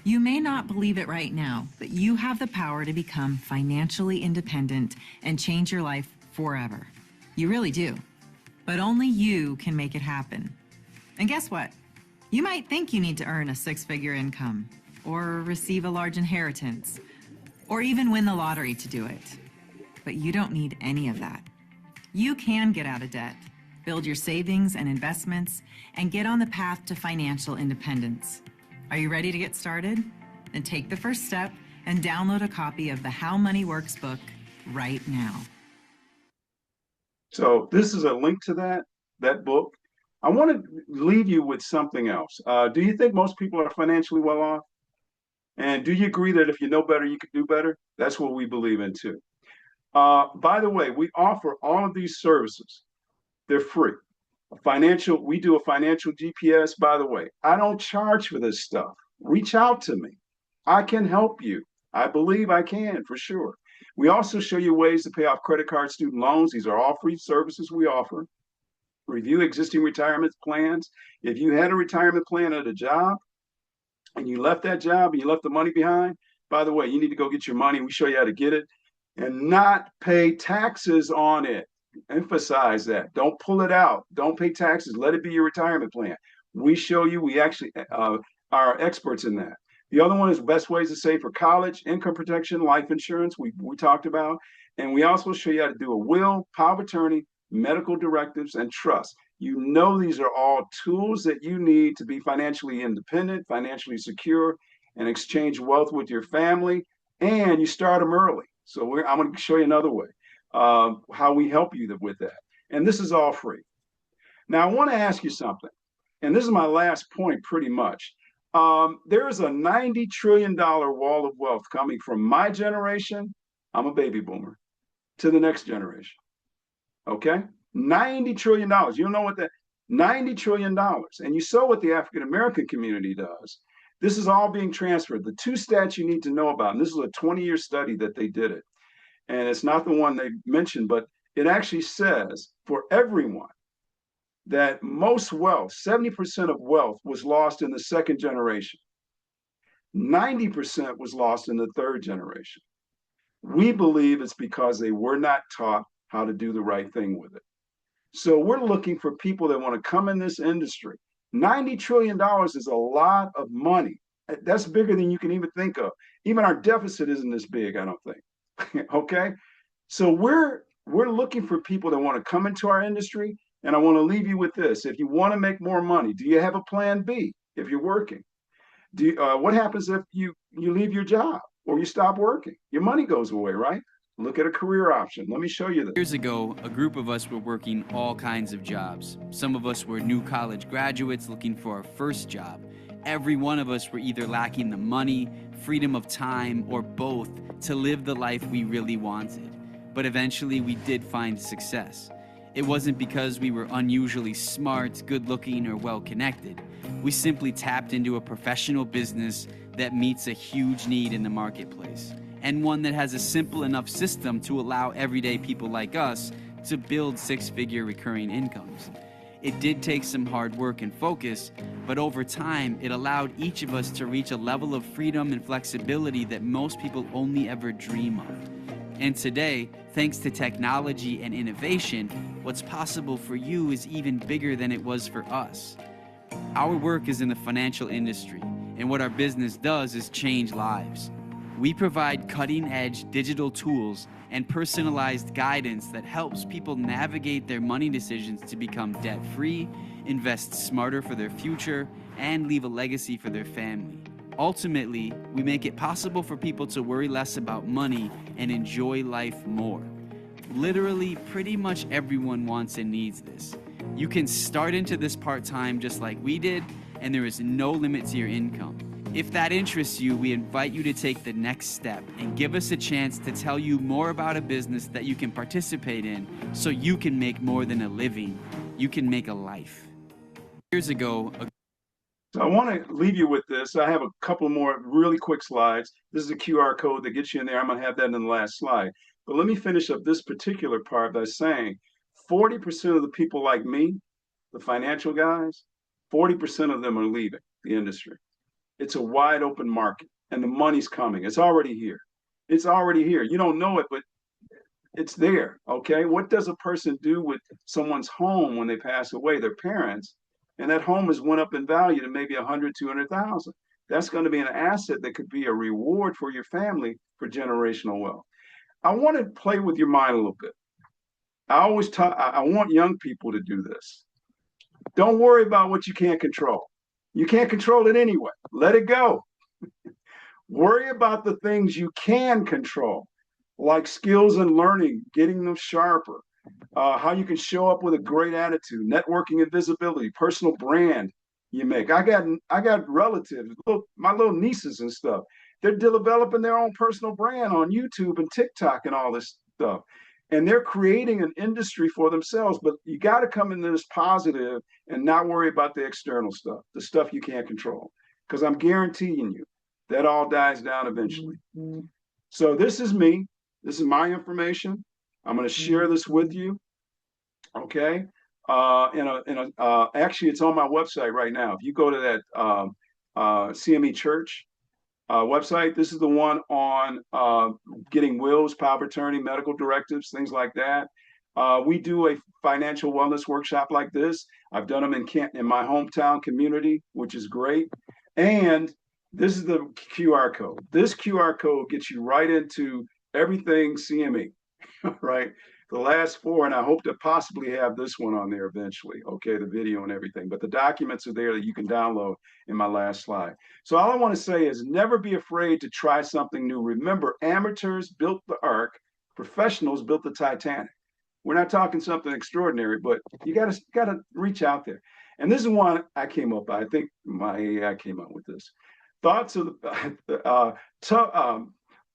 You may not believe it right now, but you have the power to become financially independent and change your life forever. You really do. But only you can make it happen. And guess what? You might think you need to earn a six-figure income, or receive a large inheritance, or even win the lottery to do it. But you don't need any of that. You can get out of debt, build your savings and investments, and get on the path to financial independence. Are you ready to get started? Then take the first step and download a copy of the How Money Works book right now. So this is a link to that book. I want to leave you with something else. Do you think most people are financially well off? And do you agree that if you know better, you can do better? That's what we believe in too. By the way, we offer all of these services. They're free. We do a financial GPS, by the way. I don't charge for this stuff. Reach out to me. I can help you. I believe I can for sure. We also show you ways to pay off credit card student loans. These are all free services we offer. Review existing retirement plans. If you had a retirement plan at a job and you left that job and you left the money behind, by the way, you need to go get your money. We show you how to get it and not pay taxes on it. Emphasize that. Don't pull it out. Don't pay taxes. Let it be your retirement plan. We show you, we actually are experts in that. The other one is best ways to save for college, income protection, life insurance, we talked about. And we also show you how to do a will, power of attorney, medical directives, and trust. You know, these are all tools that you need to be financially independent, financially secure, and exchange wealth with your family. And you start them early. So I'm going to show you another way how we help you with that. And this is all free. Now, I want to ask you something. And this is my last point pretty much. There is a $90 trillion wall of wealth coming from my generation. I'm a baby boomer to the next generation. Okay? $90 trillion. You don't know what that $90 trillion. And you saw what the African American community does. This is all being transferred. The two stats you need to know about, and this is a 20-year study that they did it. And it's not the one they mentioned, but it actually says for everyone that most wealth, 70% of wealth was lost in the second generation. 90% was lost in the third generation. We believe it's because they were not taught how to do the right thing with it. So we're looking for people that want to come in this industry. $90 trillion is a lot of money. That's bigger than you can even think of. Even our deficit isn't this big, I don't think. Okay? So we're looking for people that want to come into our industry. And I want to leave you with this. If you want to make more money, do you have a plan B if you're working? What happens if you leave your job or you stop working? Your money goes away, right? Look at a career option. Let me show you this. Years ago, a group of us were working all kinds of jobs. Some of us were new college graduates looking for our first job. Every one of us were either lacking the money, freedom of time, or both to live the life we really wanted. But eventually we did find success. It wasn't because we were unusually smart, good-looking, or well-connected. We simply tapped into a professional business that meets a huge need in the marketplace, and one that has a simple enough system to allow everyday people like us to build six-figure recurring incomes. It did take some hard work and focus, but over time, it allowed each of us to reach a level of freedom and flexibility that most people only ever dream of. And today, thanks to technology and innovation, what's possible for you is even bigger than it was for us. Our work is in the financial industry, and what our business does is change lives. We provide cutting-edge digital tools and personalized guidance that helps people navigate their money decisions to become debt-free, invest smarter for their future, and leave a legacy for their family. Ultimately, we make it possible for people to worry less about money and enjoy life more. Literally, pretty much everyone wants and needs this. You can start into this part-time just like we did, and there is no limit to your income. If that interests you, we invite you to take the next step and give us a chance to tell you more about a business that you can participate in so you can make more than a living. You can make a life. Years ago, So I want to leave you with this. I have a couple more really quick slides. This is a QR code that gets you in there. I'm going to have that in the last slide. But let me finish up this particular part by saying 40% of the people like me, the financial guys, 40% of them are leaving the industry. It's a wide open market and the money's coming. It's already here. It's already here. You don't know it, but it's there. Okay. What does a person do with someone's home when they pass away, their parents? And that home has went up in value to maybe 100, 200,000. That's going to be an asset that could be a reward for your family for generational wealth. I want to play with your mind a little bit. I want young people to do this. Don't worry about what you can't control. You can't control it anyway. Let it go. Worry about the things you can control, like skills and learning, getting them sharper, how you can show up with a great attitude, networking and visibility, personal brand you make. I got relatives, my little nieces and stuff. They're developing their own personal brand on YouTube and TikTok and all this stuff. And they're creating an industry for themselves. But you got to come into this positive and not worry about the external stuff, the stuff you can't control. Because I'm guaranteeing you that all dies down eventually. So this is me. This is my information. I'm going to share this with you. Okay. Actually, it's on my website right now. If you go to that CME Church website, this is the one on getting wills, power of attorney, medical directives, things like that. We do a financial wellness workshop like this. I've done them in my hometown community, which is great. And this is the QR code. This QR code gets you right into everything CME, right? The last four, and I hope to possibly have this one on there eventually, okay, the video and everything. But the documents are there that you can download in my last slide. So all I want to say is never be afraid to try something new. Remember, amateurs built the Ark, professionals built the Titanic. We're not talking something extraordinary, but you gotta reach out there. And this is one I came up by. I think my AI came up with this. Thoughts of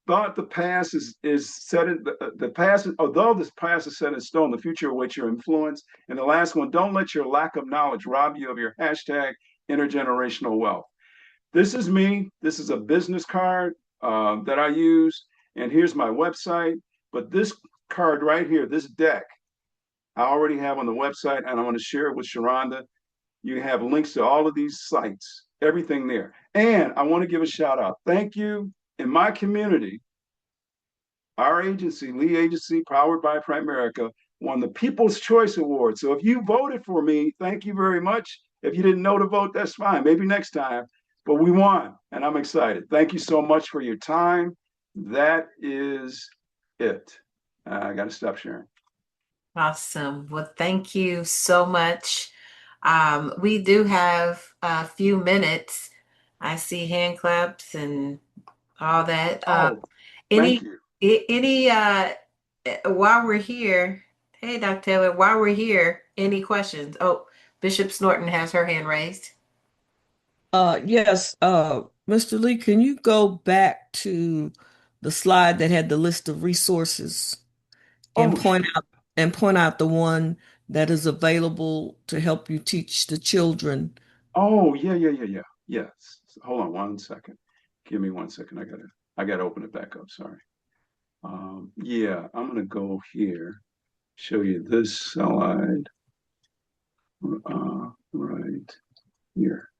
thought the past is set in the past, although this past is set in stone, the future awaits your influence. And the last one, don't let your lack of knowledge rob you of your hashtag intergenerational wealth. This is me. This is a business card that I use. And here's my website. But this card right here, this deck, I already have on the website, and I'm going to share it with Sharonda. You have links to all of these sites, everything there. And I want to give a shout out. Thank you. In my community, our agency, Lee Agency, powered by Primerica, won the People's Choice Award. So if you voted for me, thank you very much. If you didn't know to vote, that's fine. Maybe next time. But we won, and I'm excited. Thank you so much for your time. That is it. I got to stop sharing. Awesome. Well, thank you so much. We do have a few minutes. I see hand claps and all that. Thank Any while we're here, hey Dr. Taylor, while we're here, any questions? Oh, Bishop Snorton has her hand raised. Yes, Mr. Lee, can you go back to the slide that had the list of resources and point out the one that is available to help you teach the children? Oh, yeah. Yes. Hold on 1 second. Give me 1 second. I gotta open it back up. Sorry. Yeah, I'm gonna go here, show you this slide right here.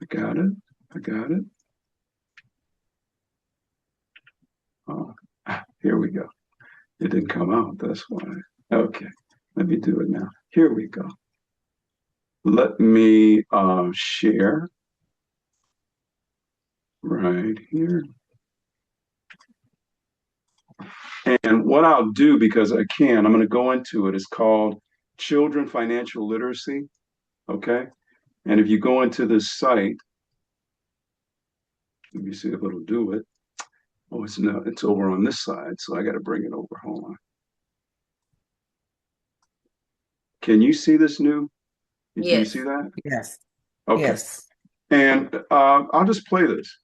I got it. Oh, here we go. It didn't come out, that's why. Okay, let me do it now. Here we go. Let me share right here. And what I'll do, because I can, I'm going to go into it. It's called Children Financial Literacy. Okay. And if you go into this site, let me see if it'll do it. Oh, it's over on this side. So I got to bring it over. Hold on. Can you see this new? Yes. Do you see that? Yes. Okay. Yes. And I'll just play this.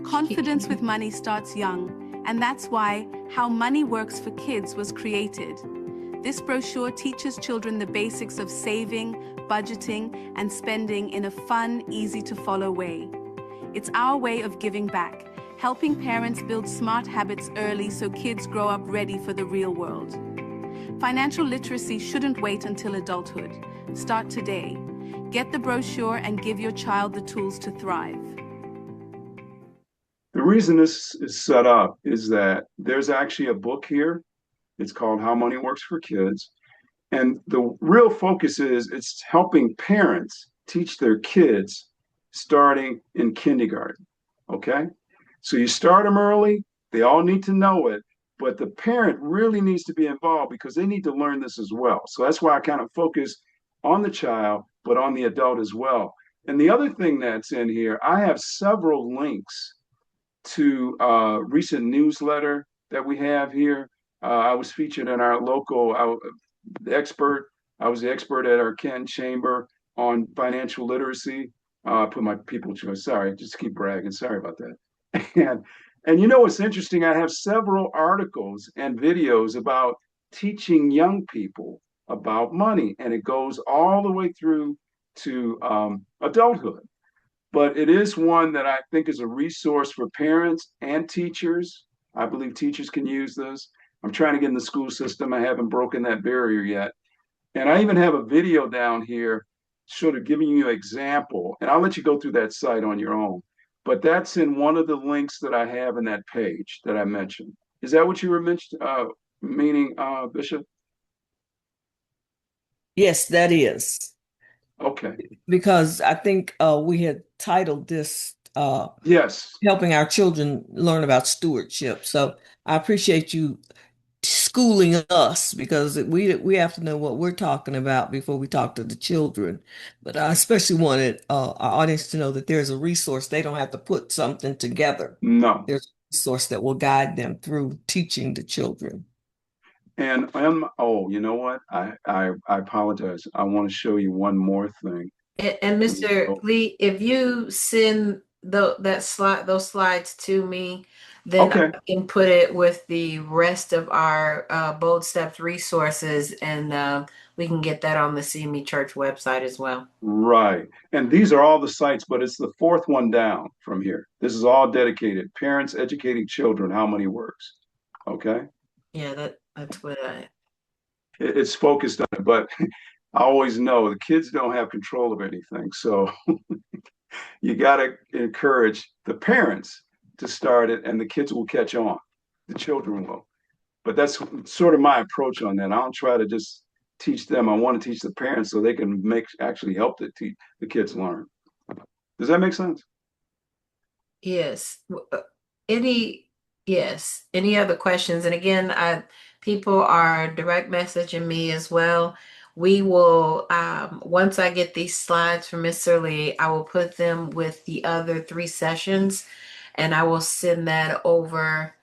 Confidence with money starts young, and that's why How Money Works for Kids was created. This brochure teaches children the basics of saving, budgeting, and spending in a fun, easy-to-follow way. It's our way of giving back, helping parents build smart habits early so kids grow up ready for the real world. Financial literacy shouldn't wait until adulthood. Start today. Get the brochure and give your child the tools to thrive. The reason this is set up is that there's actually a book here. It's called How Money Works for Kids. And the real focus is it's helping parents teach their kids starting in kindergarten. Okay? So you start them early, they all need to know it, but the parent really needs to be involved because they need to learn this as well. So that's why I kind of focus on the child, but on the adult as well. And the other thing that's in here, I have several links to recent newsletter that we have here. I was featured in our local the expert. I was the expert at our Canton Chamber on financial literacy. Put my people to sorry, just keep bragging. Sorry about that. And and you know what's interesting? I have several articles and videos about teaching young people about money, and it goes all the way through to adulthood. But it is one that I think is a resource for parents and teachers. I believe teachers can use this. I'm trying to get in the school system. I haven't broken that barrier yet. And I even have a video down here sort of giving you an example. And I'll let you go through that site on your own. But that's in one of the links that I have in that page that I mentioned. Is that what you were meaning, Bishop? Yes, that is. Okay. Because I think we had titled this Yes. Helping Our Children Learn About Stewardship. So I appreciate you schooling us because we have to know what we're talking about before we talk to the children. But I especially wanted our audience to know that there's a resource. They don't have to put something together. No. There's a resource that will guide them through teaching the children. And oh, you know what? I apologize. I want to show you one more thing. And Mr. Lee, if you send those slides to me, then Okay. I can put it with the rest of our Bold Steps resources, and we can get that on the See Me Church website as well. Right. And these are all the sites, but it's the fourth one down from here. This is all dedicated. Parents educating children how money works. Okay. Yeah, that's what It's focused on it, but I always know the kids don't have control of anything. So you got to encourage the parents to start it, and the kids will catch on. The children will. But that's sort of my approach on that. I don't try to just teach them. I want to teach the parents so they can actually help the kids learn. Does that make sense? Yes. Any yes. Any other questions? And again, people are direct messaging me as well. We will once I get these slides from Mr. Lee, I will put them with the other 3 sessions, and I will send that over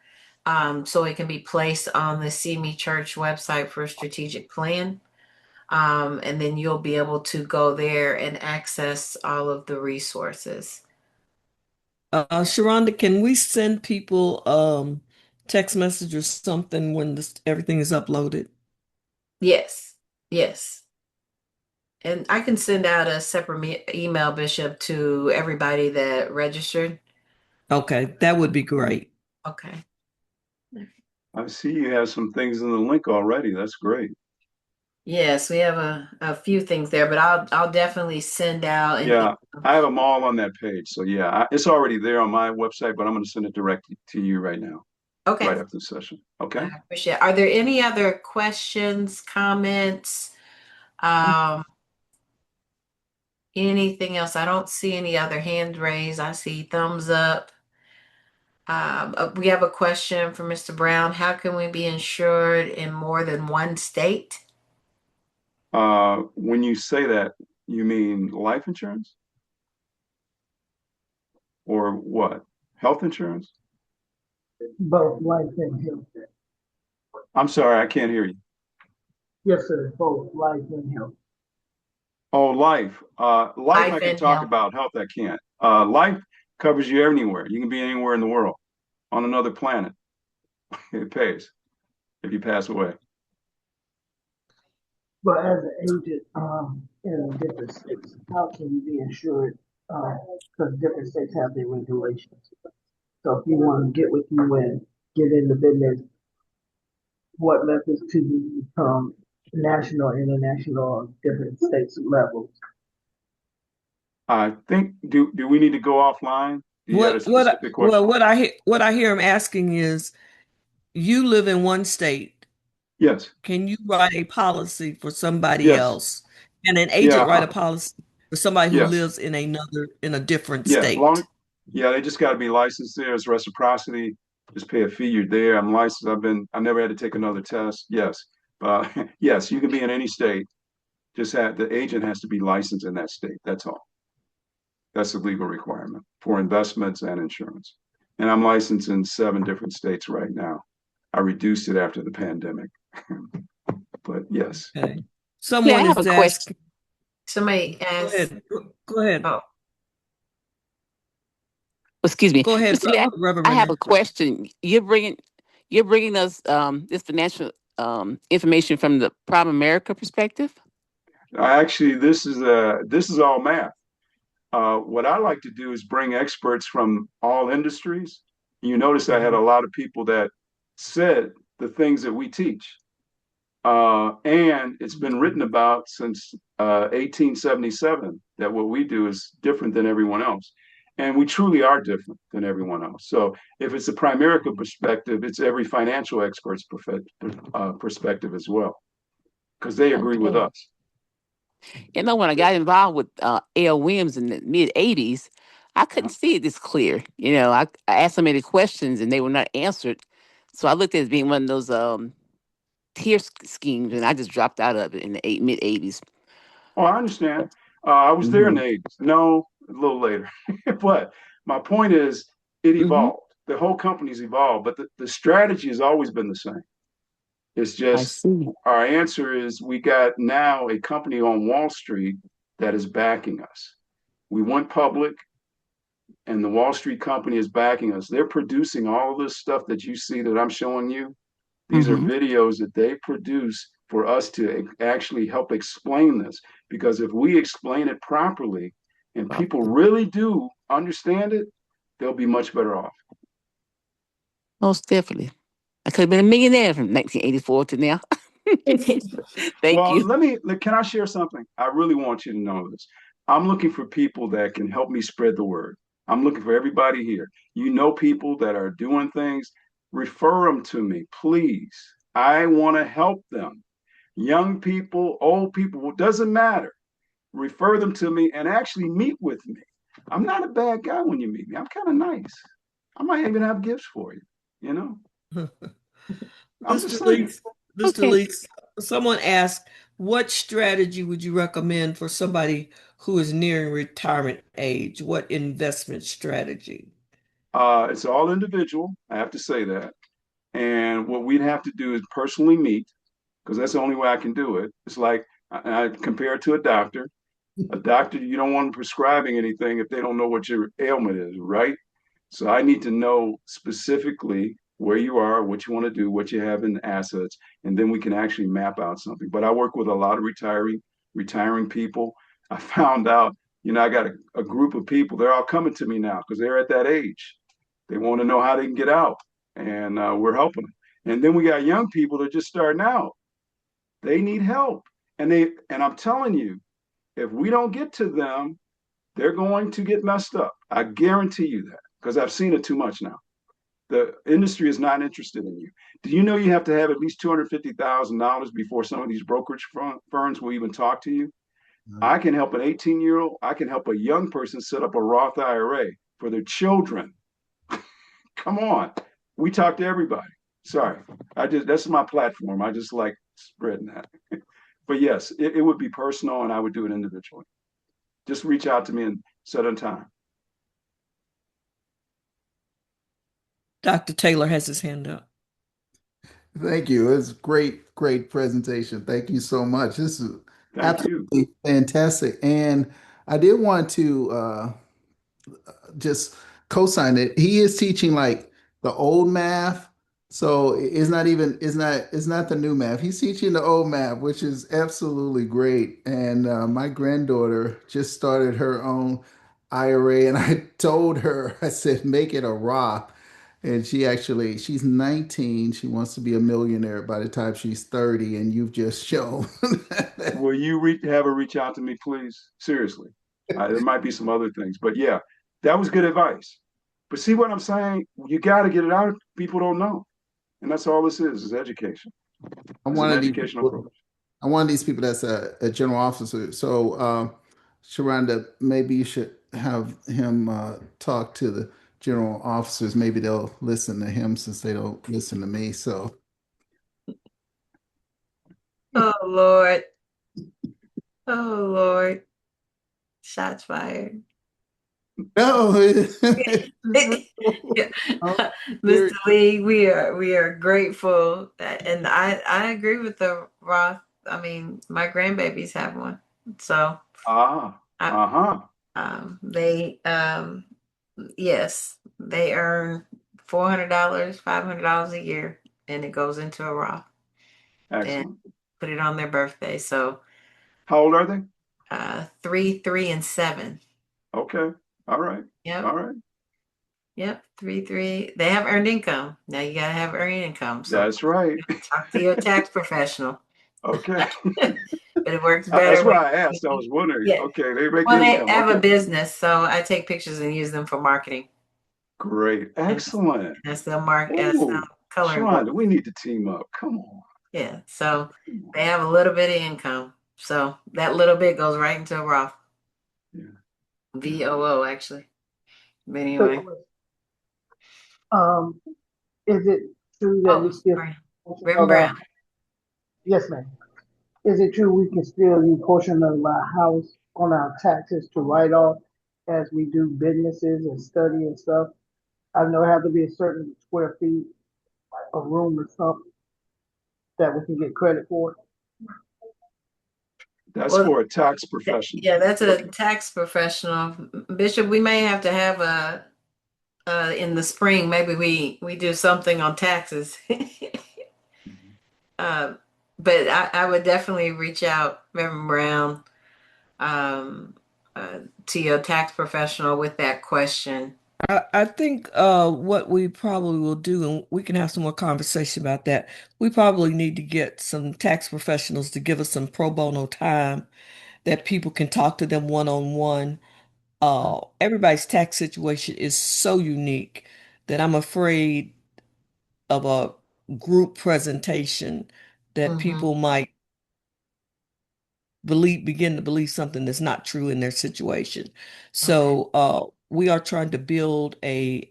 so it can be placed on the See Me Church website for a strategic plan. And then you'll be able to go there and access all of the resources. Sharonda, can we send people text message or something when everything is uploaded? Yes, yes. And I can send out a separate email, Bishop, to everybody that registered. Okay, that would be great. Okay. I see you have some things in the link already. That's great. Yes, we have a few things there, but I'll definitely send out an Yeah, I have them all on that page. So yeah, it's already there on my website, but I'm going to send it directly to you right now. Okay. Right after the session. Okay. I appreciate it. Are there any other questions, comments? Anything else? I don't see any other hands raised. I see thumbs up. We have a question from Mr. Brown. How can we be insured in more than one state? When you say that, you mean life insurance? Or what? Health insurance? Both life and health. I'm sorry, I can't hear you. Yes, sir. Both life and health. Oh, life. Life I can and talk health. about. Health I can't. Life covers you anywhere. You can be anywhere in the world, on another planet. It pays if you pass away. But as an agent in different states, how can you be insured? Because different states have their regulations. So if you want to get with you and get in the business, what methods to you become national, international, different states levels? I think do we need to go offline? You had a specific question? Well, what I hear him asking is, you live in one state. Yes. Can you write a policy for somebody Yes. else? And an agent Yeah. write a policy for somebody who Yes. lives in a different Yeah. state? Yeah, they just got to be licensed there. It's reciprocity. Just pay a fee. You're there. I'm licensed. I never had to take another test. Yes. Yes, you can be in any state. The agent has to be licensed in that state. That's all. That's a legal requirement for investments and insurance. And I'm licensed in 7 different states right now. I reduced it after the pandemic. But yes. Okay. Someone I have is a question. asking. Somebody Go asked. ahead. Go ahead. Oh, Excuse me, Go ahead, Mr. Lee, Reverend I have Renee. a question. You're bringing us this financial information from the Prime America perspective. Actually, this is all math. What I like to do is bring experts from all industries. You notice I had a lot of people that said the things that we teach. And it's been written about since 1877 that what we do is different than everyone else. And we truly are different than everyone else. So if it's a Primerica perspective, it's every financial expert's perspective as well, because they agree with Okay. us. When I got involved with A.L. Williams in the mid '80s, I couldn't see it this clear. I asked so many questions and they were not answered. So I looked at it as being one of those tier schemes, and I just dropped out of it in the mid '80s. Oh, I understand. I was there in the 80s. No, a little later. But my point is, it evolved. The whole company's evolved, but the strategy has always been the same. It's just our answer is we got now a company on Wall Street that is backing us. We went public, and the Wall Street company is backing us. They're producing all of this stuff that you see that I'm showing you. These are videos that they produce for us to actually help explain this. Because if we explain it properly and people really do understand it, they'll be much better off. Most definitely. I could have been a millionaire from 1984 to now. Thank you. Can I share something? I really want you to know this. I'm looking for people that can help me spread the word. I'm looking for everybody here. You know people that are doing things, refer them to me, please. I want to help them. Young people, old people, it doesn't matter. Refer them to me and actually meet with me. I'm not a bad guy when you meet me. I'm kind of nice. I might even have gifts for you, you know? I'm just saying. Mr. Leaks, someone asked, what strategy would you recommend for somebody who is nearing retirement age? What investment strategy? It's all individual. I have to say that. And what we'd have to do is personally meet, because that's the only way I can do it. It's like I compare it to a doctor. A doctor, you don't want them prescribing anything if they don't know what your ailment is, right? So I need to know specifically where you are, what you want to do, what you have in assets, and then we can actually map out something. But I work with a lot of retiring people. I found out, I got a group of people, they're all coming to me now because they're at that age. They want to know how they can get out, and we're helping them. And then we got young people that are just starting out. They need help. And I'm telling you, if we don't get to them, they're going to get messed up. I guarantee you that because I've seen it too much now. The industry is not interested in you. Do you know you have to have at least $250,000 before some of these brokerage firms will even talk to you? I can help an 18-year-old. I can help a young person set up a Roth IRA for their children. Come on. We talk to everybody. Sorry. That's my platform. I just like spreading that. But yes, it would be personal and I would do it individually. Just reach out to me and set a time. Dr. Taylor has his hand up. Thank you. It's great presentation. Thank you so much. This is absolutely fantastic. And I did want to just co-sign it. He is teaching like the old math. So it's not the new math. He's teaching the old math, which is absolutely great. And my granddaughter just started her own IRA, and I told her, I said, make it a Roth. And she's 19. She wants to be a millionaire by the time she's 30, and you've just shown. Will you have her reach out to me, please? Seriously. There might be some other things, but yeah, that was good advice. But see what I'm saying? You got to get it out. People don't know. And that's all this is education. It's an educational program. I'm one of these people that's a general officer. So, Sharonda, maybe you should have him talk to the general officers. Maybe they'll listen to him since they don't listen to me. So, oh Lord. Oh Lord. Shots fired. No. Yeah. Oh, Mr. Lee, we are grateful, and I agree with the Roth. I mean, my grandbabies have one, so Ah, I, uh-huh. they yes, they earn $400, $500 a year, and it goes into a Roth and Excellent. put it on their birthday. So How old are they? 3, 3, and 7. Okay. All right. Yep. All right. Yep, 3, 3. They have earned income. Now you gotta have earned income. So That's right. talk to your tax professional. Okay. But it works That's better when why I asked. I was wondering. yeah. Okay, they make Well, they income. have a Okay. business, so I take pictures and use them for marketing. Great. And Excellent. that's their mark as Oh, coloring book. Shonda, we need to team up. Come on. Yeah. So they have a little bit of income. So that little bit goes right into a Roth. Yeah. VOO actually. But Quick anyway. question. Um, is it true that we Oh, still sorry. portion Reverend of our, Brown. yes, ma'am. Is it true we can still use portion of our house on our taxes to write off as we do businesses and study and stuff? I know it have to be a certain square feet of room or something that we can get credit for. That's Well, for a tax professional. yeah, that's a Okay. tax professional. Bishop, we may have to have a in the spring, maybe we do something on taxes. uh, but I would definitely reach out, Reverend Brown, um, to your tax professional with that question. I think what we probably will do, and we can have some more conversation about that, we probably need to get some tax professionals to give us some pro bono time that people can talk to them one-on-one. Everybody's tax situation is so unique that I'm afraid of a group presentation that Mm-hmm. people might begin to believe something that's not true in their situation. Okay. So we are trying to build a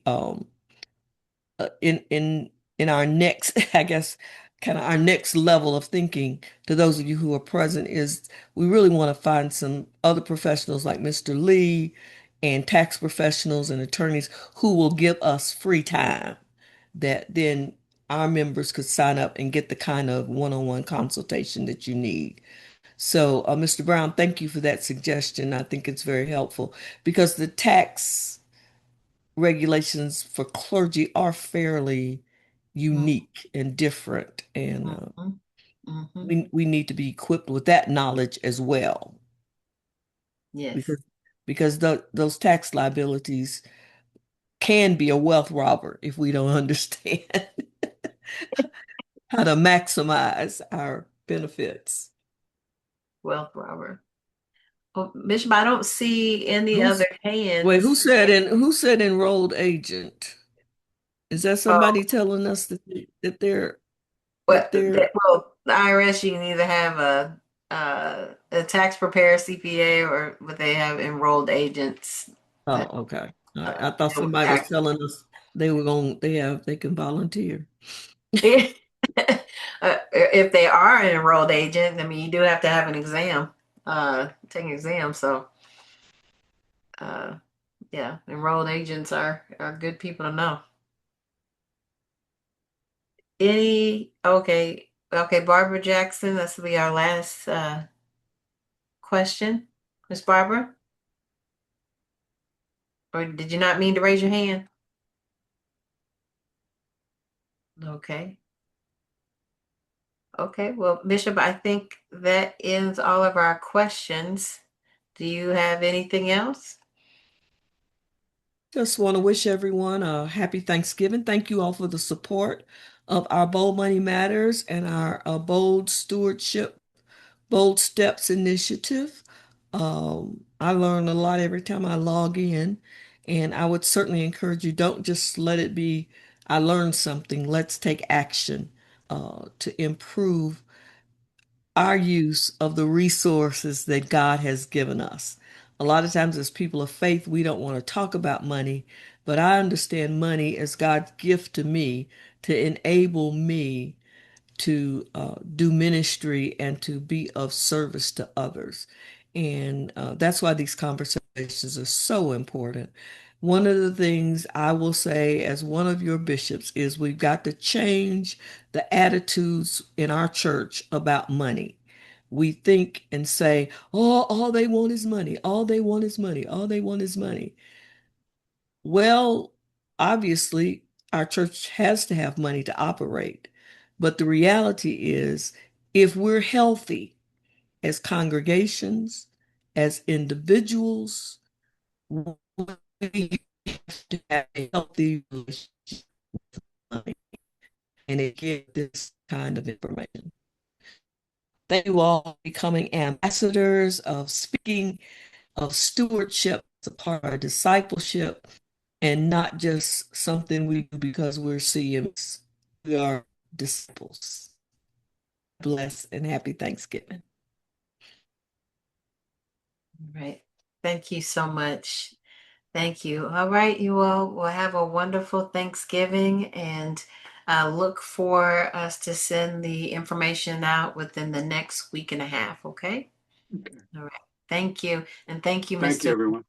in our next, I guess, kind of our next level of thinking to those of you who are present is we really want to find some other professionals like Mr. Lee and tax professionals and attorneys who will give us free time that then our members could sign up and get the kind of one-on-one consultation that you need. So, Mr. Brown, thank you for that suggestion. I think it's very helpful because the tax regulations for clergy are fairly unique and different, and Mm-hmm. Mm-hmm. we need to be equipped with that knowledge as well Yes. because those tax liabilities can be a wealth robber if we don't understand how to maximize our benefits. Wealth robber. Well, Bishop, I don't see any Who's other Wait, hands. who said enrolled agent? Is that somebody Oh, telling us well, that they're the IRS, you can either have a tax preparer CPA or what they have enrolled agents that Oh, okay. All right. I thought deal with somebody was tax. telling us they can volunteer. If they are an enrolled agent, I mean, you do have to have an exam, take an exam. So, uh, yeah, enrolled agents are good people to know. Okay, Barbara Jackson, this will be our last question. Miss Barbara, or did you not mean to raise your hand? Okay. Okay, well, Bishop, I think that ends all of our questions. Do you have anything else? Just want to wish everyone a happy Thanksgiving. Thank you all for the support of our Bold Money Matters and our Bold Stewardship, Bold Steps initiative. I learn a lot every time I log in, and I would certainly encourage you, don't just let it be, I learned something. Let's take action to improve our use of the resources that God has given us. A lot of times, as people of faith, we don't want to talk about money, but I understand money as God's gift to me to enable me to do ministry and to be of service to others. And that's why these conversations conversations are so important. One of the things I will say as one of your bishops is we've got to change the attitudes in our church about money. We think and say, oh, all they want is money. All they want is money. All they want is money. Well, obviously, our church has to have money to operate. But the reality is, if we're healthy as congregations, as individuals, we have to have a healthy relationship with money and it get this kind of information. Thank you all for becoming ambassadors of speaking of stewardship as a part of our discipleship and not just something we do because we're CMs. We are disciples. Bless and happy Thanksgiving. All right. Thank you so much. Thank you. All right, you all will have a wonderful Thanksgiving and look for us to send the information out within the next week and a half, okay? Okay. All right. Thank you. And thank you, Thank you, Mr. everyone.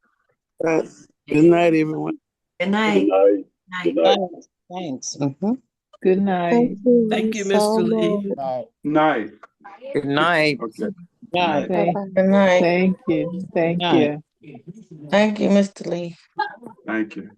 Good night, everyone. Good night. Good night. Thanks. Good night. Thank you, Mr. Lee. Night. Good night. Okay. Night. Good night. Thank you. Thank Night. you. Thank you, Mr. Lee. Thank you.